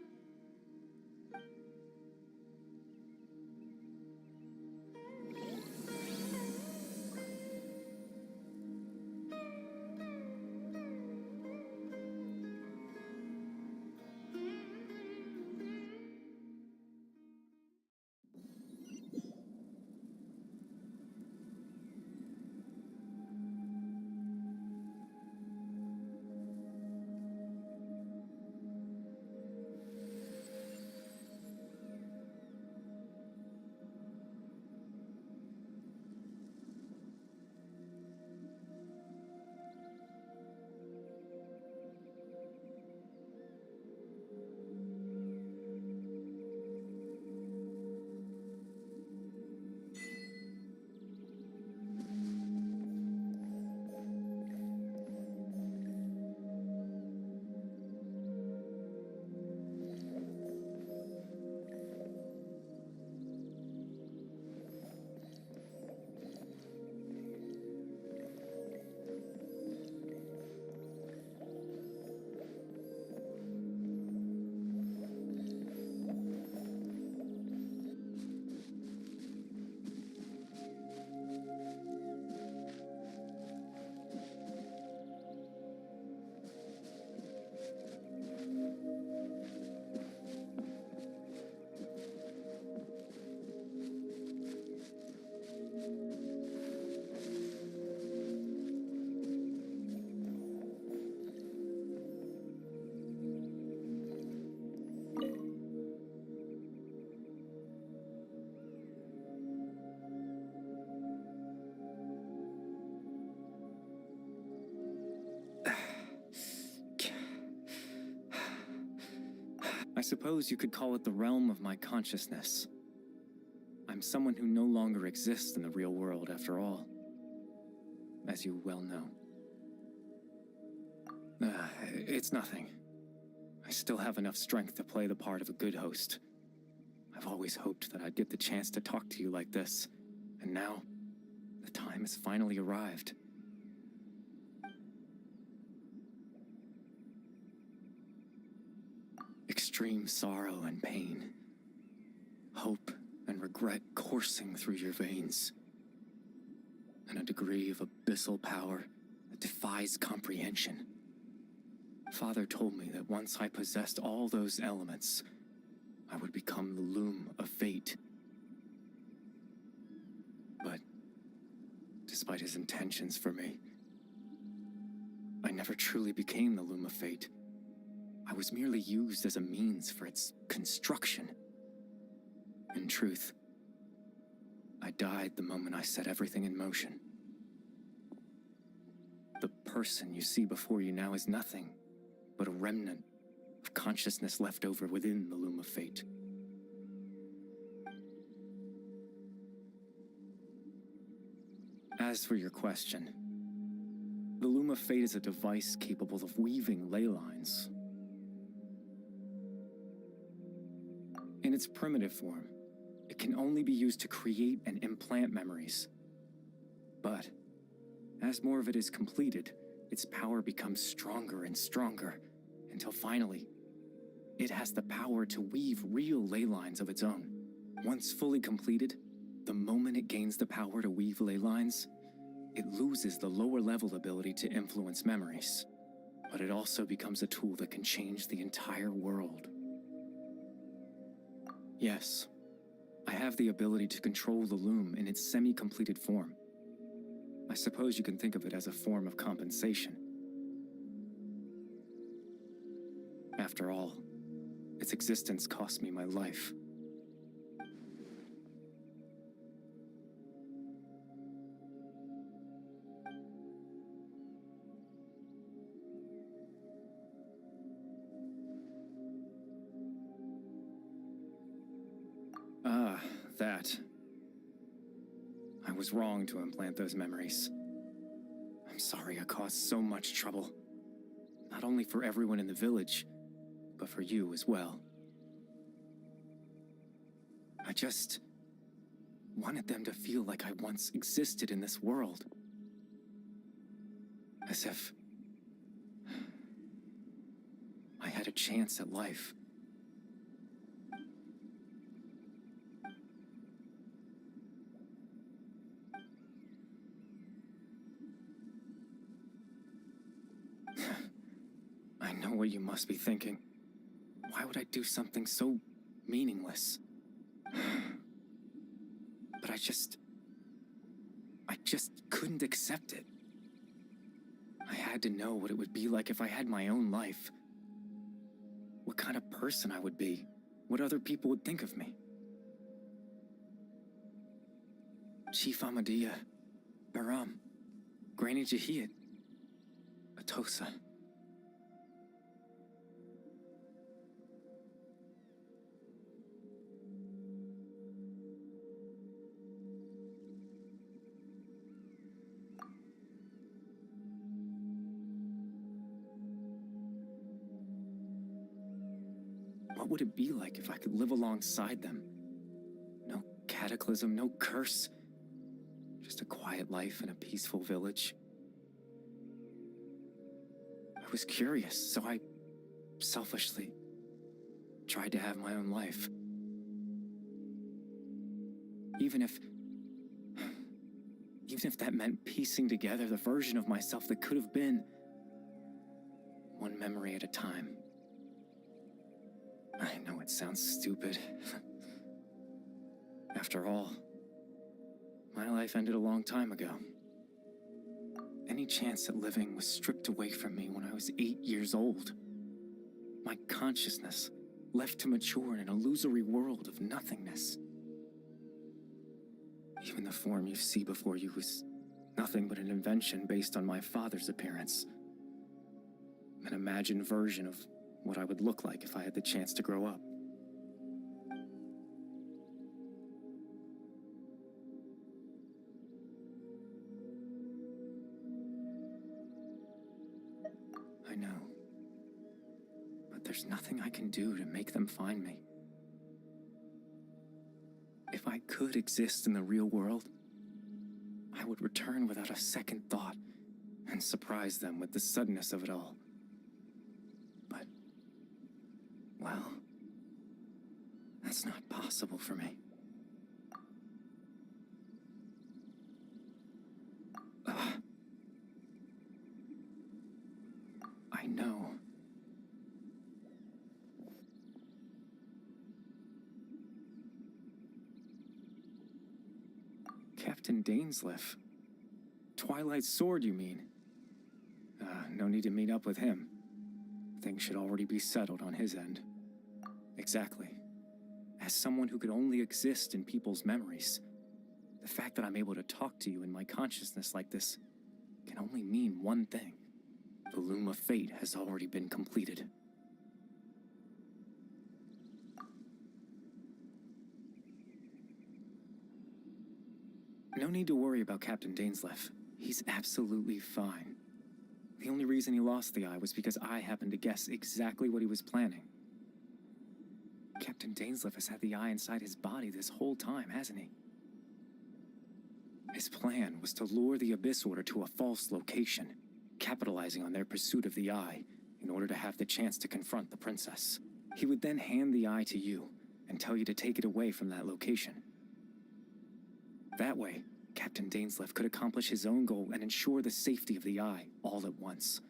I suppose you could call it the realm of my consciousness. I'm someone who no longer exists in the real world, after all, as you well know. It's nothing. I still have enough strength to play the part of a good host. I've always hoped that I'd get the chance to talk to you like this, and now, the time has finally arrived. extreme sorrow and pain. Hope and regret coursing through your veins. And a degree of abyssal power that defies comprehension. Father told me that once I possessed all those elements, I would become the loom of fate. But despite his intentions for me, I never truly became the loom of fate. I was merely used as a means for its construction. In truth, I died the moment I set everything in motion. The person you see before you now is nothing but a remnant of consciousness left over within the loom of fate. As for your question, the loom of fate is a device capable of weaving ley lines. In its primitive form, it can only be used to create and implant memories. But as more of it is completed, its power becomes stronger and stronger, until finally, it has the power to weave real ley lines of its own. Once fully completed, the moment it gains the power to weave ley lines, it loses the lower level ability to influence memories. But it also becomes a tool that can change the entire world. Yes, I have the ability to control the loom in its semi-completed form. I suppose you can think of it as a form of compensation. After all, its existence cost me my life. That. I was wrong to implant those memories. I'm sorry I caused so much trouble. Not only for everyone in the village, but for you as well. I just wanted them to feel like I once existed in this world. As if I had a chance at life. I know what you must be thinking. Why would I do something so meaningless? But I just couldn't accept it. I had to know what it would be like if I had my own life. What kind of person I would be. What other people would think of me. Chief Ahmadiyya, Baram, Granny Jahiyat, Atosa. What would it be like if I could live alongside them? No cataclysm, no curse. Just a quiet life in a peaceful village. I was curious, so I selfishly tried to have my own life. Even if that meant piecing together the version of myself that could have been, one memory at a time. I know it sounds stupid. After all, my life ended a long time ago. Any chance at living was stripped away from me when I was 8 years old. My consciousness left to mature in an illusory world of nothingness. Even the form you see before you was nothing but an invention based on my father's appearance. An imagined version of what I would look like if I had the chance to grow up. I know. But there's nothing I can do to make them find me. If I could exist in the real world, I would return without a second thought and surprise them with the suddenness of it all. But, well, That's not possible for me. I know. Captain Dainsleif. Twilight's sword, you mean? No need to meet up with him. Things should already be settled on his end. Exactly. As someone who could only exist in people's memories, the fact that I'm able to talk to you in my consciousness like this can only mean one thing. The loom of fate has already been completed. No need to worry about Captain Dainsleif. He's absolutely fine. The only reason he lost the eye was because I happened to guess exactly what he was planning. Captain Dainsleif has had the eye inside his body this whole time, hasn't he? His plan was to lure the Abyss Order to a false location, capitalizing on their pursuit of the eye in order to have the chance to confront the princess. He would then hand the eye to you and tell you to take it away from that location. That way, Captain Dainsleif could accomplish his own goal and ensure the safety of the eye all at once.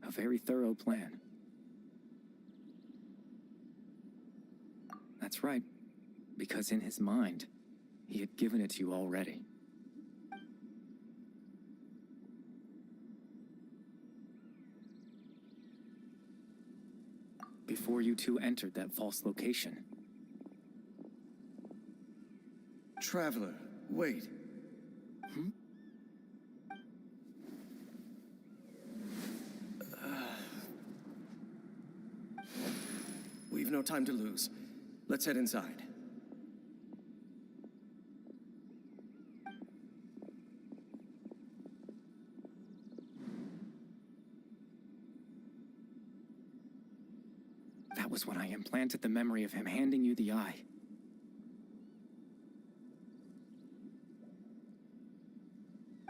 A very thorough plan. That's right, because in his mind, he had given it to you already. Before you two entered that false location. Traveler, wait. We've no time to lose. Let's head inside. That was when I implanted the memory of him handing you the eye.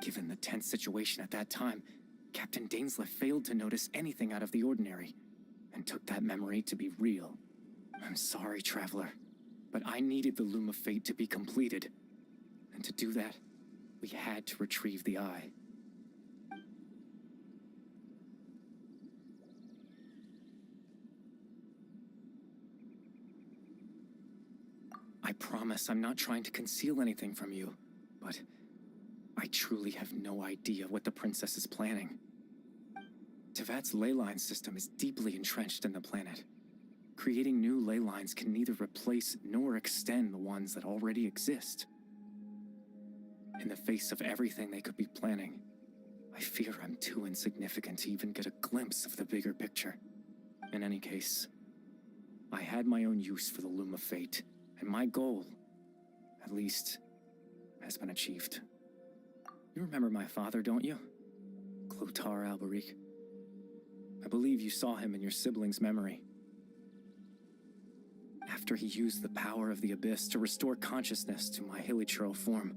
Given the tense situation at that time, Captain Dainsleif failed to notice anything out of the ordinary, and took that memory to be real. I'm sorry, Traveler, but I needed the Loom of Fate to be completed. And to do that, we had to retrieve the eye. I promise I'm not trying to conceal anything from you, but I truly have no idea what the princess is planning. Tevat's ley line system is deeply entrenched in the planet. Creating new ley lines can neither replace nor extend the ones that already exist. In the face of everything they could be planning, I fear I'm too insignificant to even get a glimpse of the bigger picture. In any case, I had my own use for the Loom of Fate, and my goal, at least, has been achieved. You remember my father, don't you? Clotar Alberic. I believe you saw him in your sibling's memory. After he used the power of the Abyss to restore consciousness to my hilichurl form,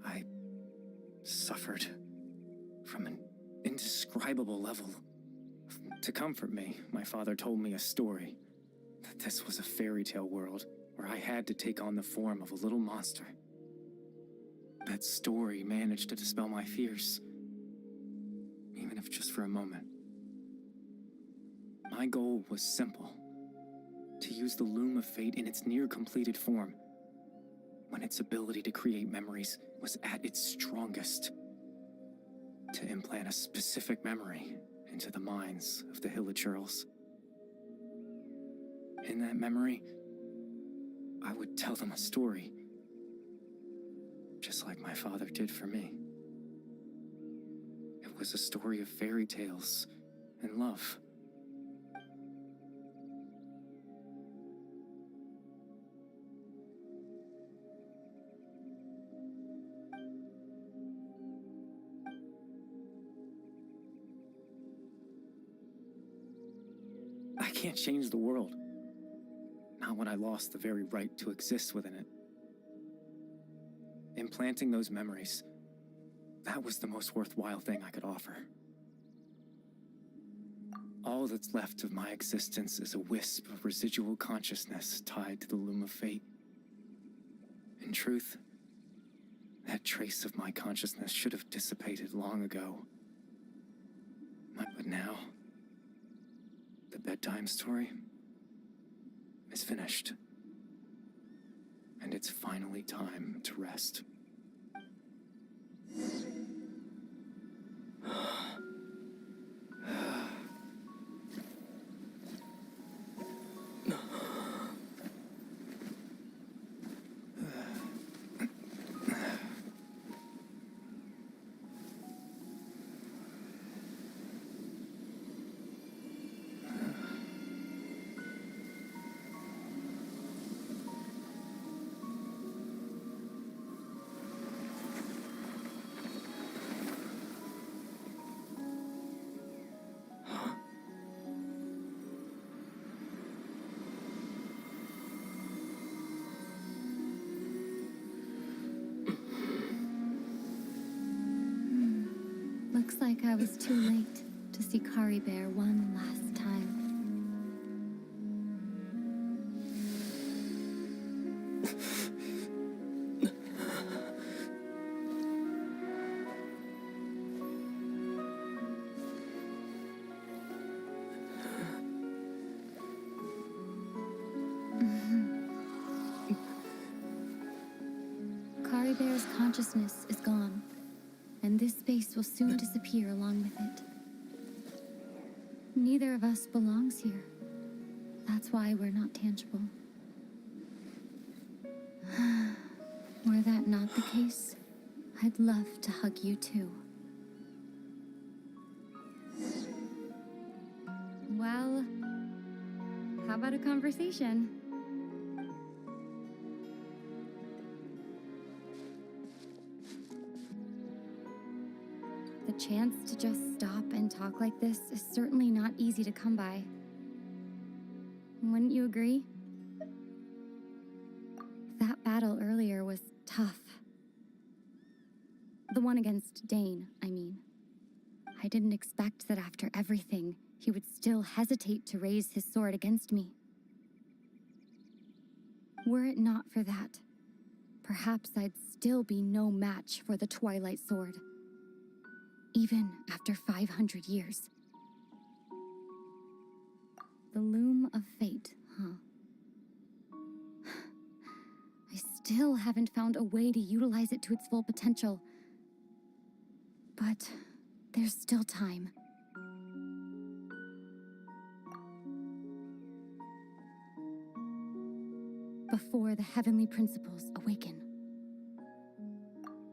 I suffered from an indescribable level. To comfort me, my father told me a story, that this was a fairy tale world where I had to take on the form of a little monster. That story managed to dispel my fears, even if just for a moment. My goal was simple: to use the Loom of Fate in its near-completed form, when its ability to create memories was at its strongest, to implant a specific memory into the minds of the hilichurls. In that memory, I would tell them a story, just like my father did for me. It was a story of fairy tales and love. I can't change the world. Not when I lost the very right to exist within it. Implanting those memories, that was the most worthwhile thing I could offer. All that's left of my existence is a wisp of residual consciousness tied to the loom of fate. In truth, that trace of my consciousness should have dissipated long ago. But now, the bedtime story is finished. And it's finally time to rest. Looks like I was too late to see Kari Bear one last time. Kari Bear's consciousness is gone, and this space will soon disappear along with it. Neither of us belongs here. That's why we're not tangible. Were that not the case, I'd love to hug you too. Well, how about a conversation? The chance to just stop and talk like this is certainly not easy to come by. Wouldn't you agree? That battle earlier was tough. The one against Dane, I mean. I didn't expect that after everything, he would still hesitate to raise his sword against me. Were it not for that, perhaps I'd still be no match for the Twilight Sword. Even after 500 years. The loom of fate, huh? I still haven't found a way to utilize it to its full potential. But there's still time. Before the heavenly principles awaken.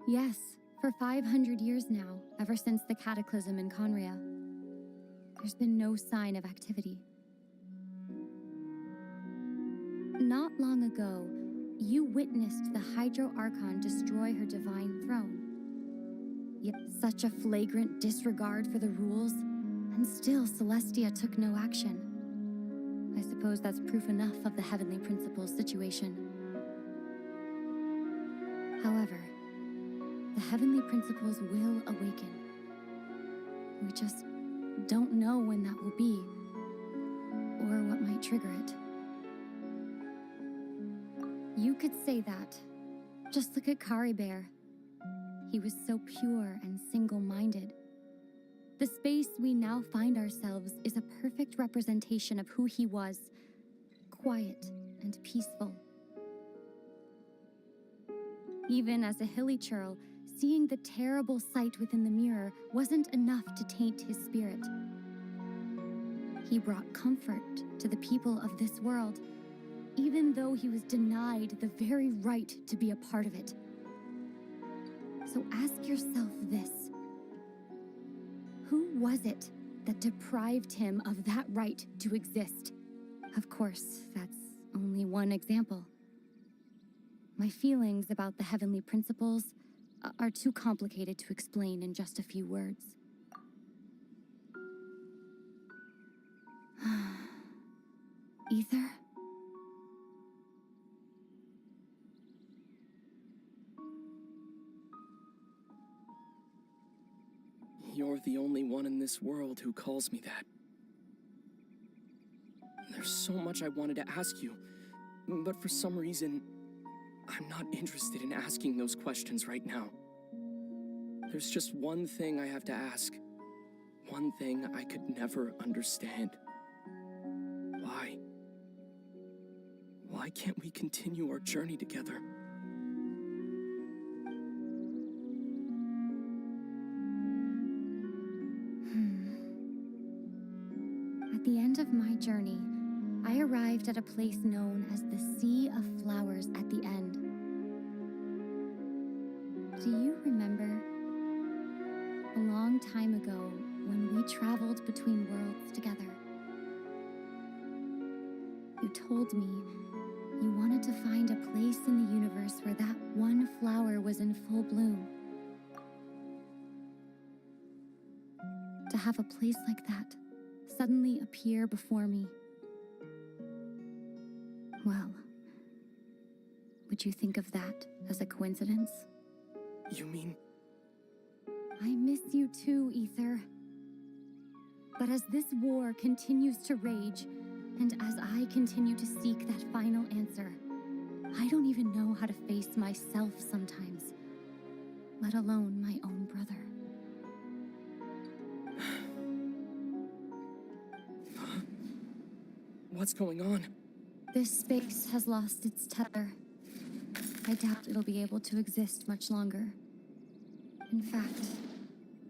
Yes. For 500 years now, ever since the cataclysm in Conria, there's been no sign of activity. Not long ago, you witnessed the Hydro Archon destroy her divine throne. Yet such a flagrant disregard for the rules, and still Celestia took no action. I suppose that's proof enough of the Heavenly Principles situation. However, the Heavenly Principles will awaken. We just don't know when that will be, or what might trigger it. You could say that. Just look at Kari Bear. He was so pure and single-minded. The space we now find ourselves is a perfect representation of who he was, quiet and peaceful. Even as a hilly churl, seeing the terrible sight within the mirror wasn't enough to taint his spirit. He brought comfort to the people of this world, even though he was denied the very right to be a part of it. So ask yourself this. Who was it that deprived him of that right to exist? Of course, that's only one example. My feelings about the Heavenly Principles are too complicated to explain in just a few words. Ether? You're the only one in this world who calls me that. There's so much I wanted to ask you, but for some reason, I'm not interested in asking those questions right now. There's just one thing I have to ask. One thing I could never understand. Why? Why can't we continue our journey together? At the end of my journey, I arrived at a place known as the Sea of Flowers at the end. Do you remember? A long time ago, when we traveled between worlds together, you told me you wanted to find a place in the universe where that one flower was in full bloom. To have a place like that suddenly appear before me. Well, would you think of that as a coincidence? You mean... I miss you too, Ether. But as this war continues to rage, and as I continue to seek that final answer, I don't even know how to face myself sometimes, let alone my own brother. What's going on? This space has lost its tether. I doubt it'll be able to exist much longer. In fact,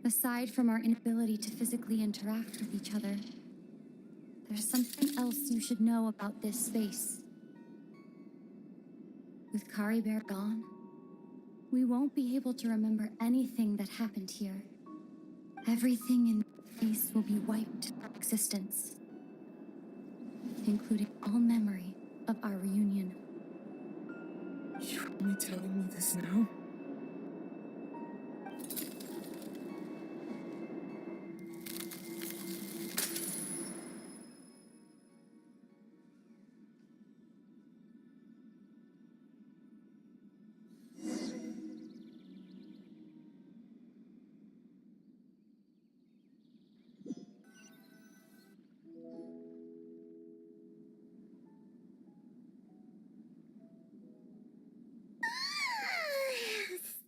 aside from our inability to physically interact with each other, there's something else you should know about this space. With Kari Bear gone, we won't be able to remember anything that happened here. Everything in space will be wiped from existence, including all memory of our reunion. You're only telling me this now?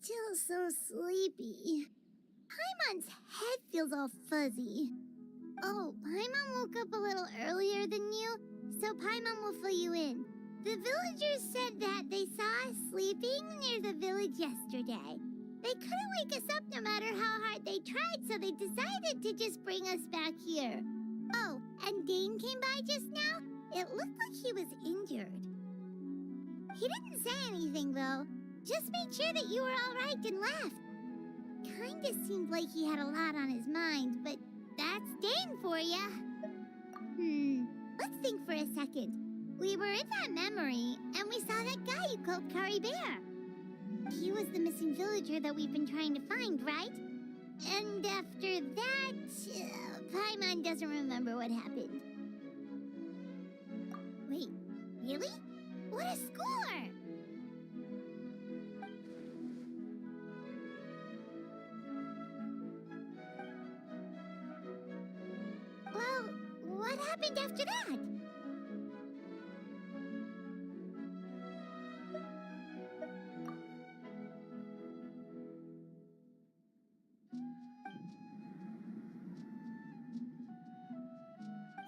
Still so sleepy. Paimon's head feels all fuzzy. Oh, Paimon woke up a little earlier than you, so Paimon will fill you in. The villagers said that they saw us sleeping near the village yesterday. They couldn't wake us up no matter how hard they tried, so they decided to just bring us back here. Oh, and Dane came by just now. It looked like he was injured. He didn't say anything, though. Just made sure that you were all right and left. Kinda seemed like he had a lot on his mind, but that's Dane for ya. Let's think for a second. We were in that memory, and we saw that guy you called Kari Bear. He was the missing villager that we've been trying to find, right? And after that, Paimon doesn't remember what happened. Wait, really? What a score! Well, what happened after that?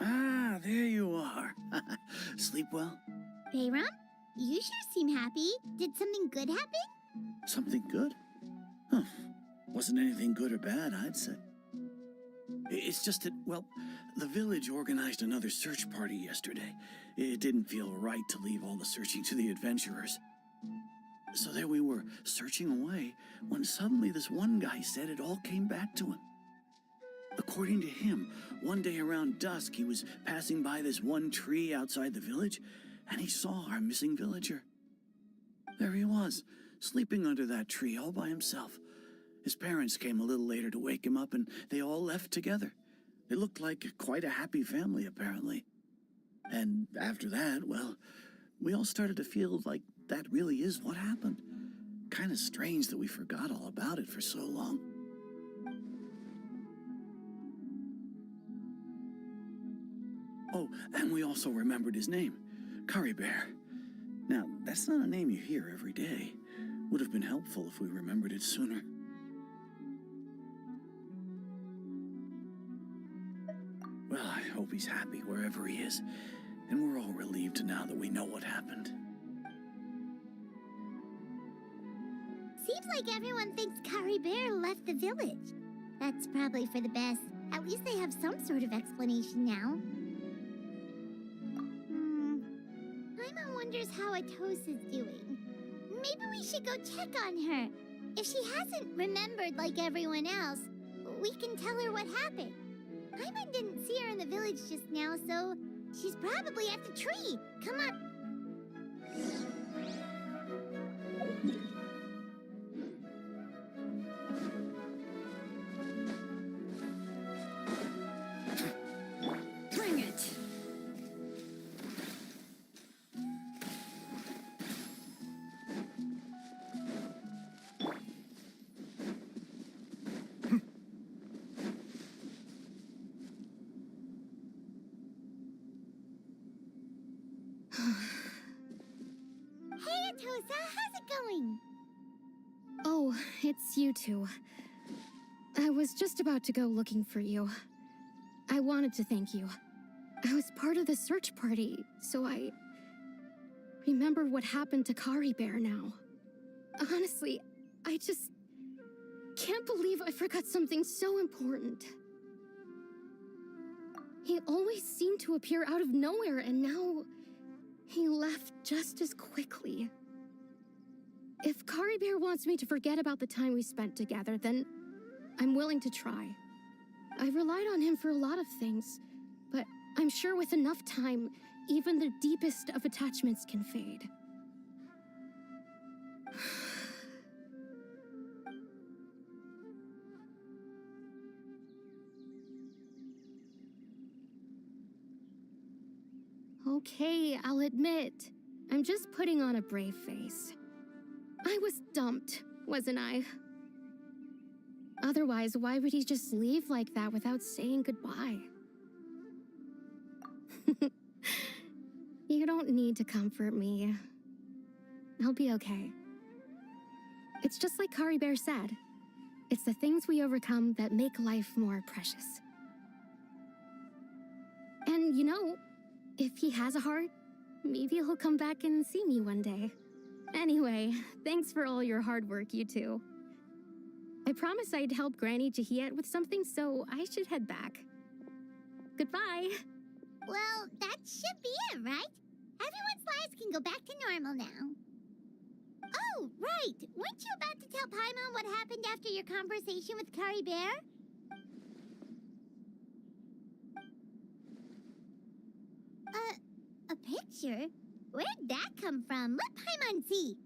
Ah, there you are. Sleep well? Bayram, you sure seem happy. Did something good happen? Something good? Huh. Wasn't anything good or bad, I'd say. It's just that, well, the village organized another search party yesterday. It didn't feel right to leave all the searching to the adventurers. So there we were, searching away, when suddenly this one guy said it all came back to him. According to him, one day around dusk, he was passing by this one tree outside the village, and he saw our missing villager. There he was, sleeping under that tree all by himself. His parents came a little later to wake him up, and they all left together. They looked like quite a happy family, apparently. And after that, well, we all started to feel like that really is what happened. Kind of strange that we forgot all about it for so long. Oh, and we also remembered his name, Curry Bear. Now, that's not a name you hear every day. Would have been helpful if we remembered it sooner. Well, I hope he's happy wherever he is, and we're all relieved now that we know what happened. Seems like everyone thinks Curry Bear left the village. That's probably for the best. At least they have some sort of explanation now. Paimon wonders how Atosa's doing. Maybe we should go check on her. If she hasn't remembered like everyone else, we can tell her what happened. Paimon didn't see her in the village just now, so she's probably at the tree. Come on. Bring it! Hey, Atosa, how's it going? Oh, it's you two. I was just about to go looking for you. I wanted to thank you. I was part of the search party, so I remember what happened to Curry Bear now. Honestly, I just can't believe I forgot something so important. He always seemed to appear out of nowhere, and now he left just as quickly. If Curry Bear wants me to forget about the time we spent together, then I'm willing to try. I've relied on him for a lot of things, but I'm sure with enough time, even the deepest of attachments can fade. Okay, I'll admit, I'm just putting on a brave face. I was dumped, wasn't I? Otherwise, why would he just leave like that without saying goodbye? You don't need to comfort me. I'll be okay. It's just like Curry Bear said. It's the things we overcome that make life more precious. And you know, if he has a heart, maybe he'll come back and see me one day. Anyway, thanks for all your hard work, you two. I promised I'd help Granny Jahiet with something, so I should head back. Goodbye. Well, that should be it, right? Everyone's lives can go back to normal now. Oh, right. Weren't you about to tell Paimon what happened after your conversation with Curry Bear? A picture? Where'd that come from? Let Paimon see.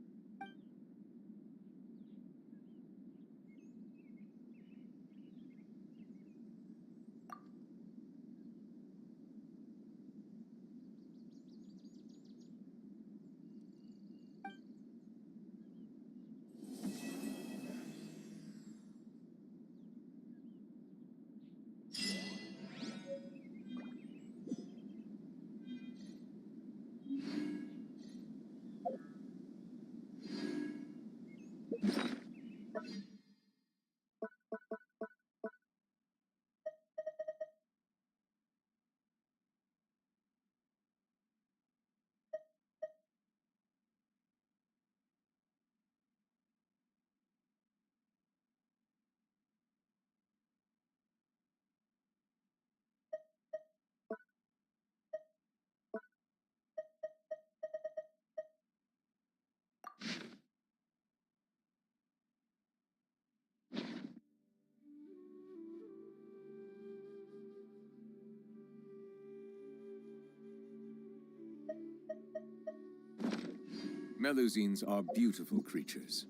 Melusines are beautiful creatures.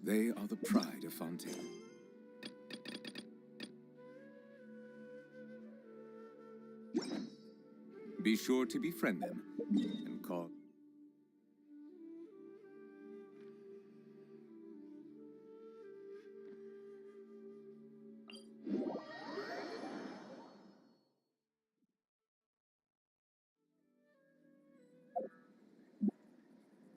They are the pride of Fontaine. Be sure to befriend them and call.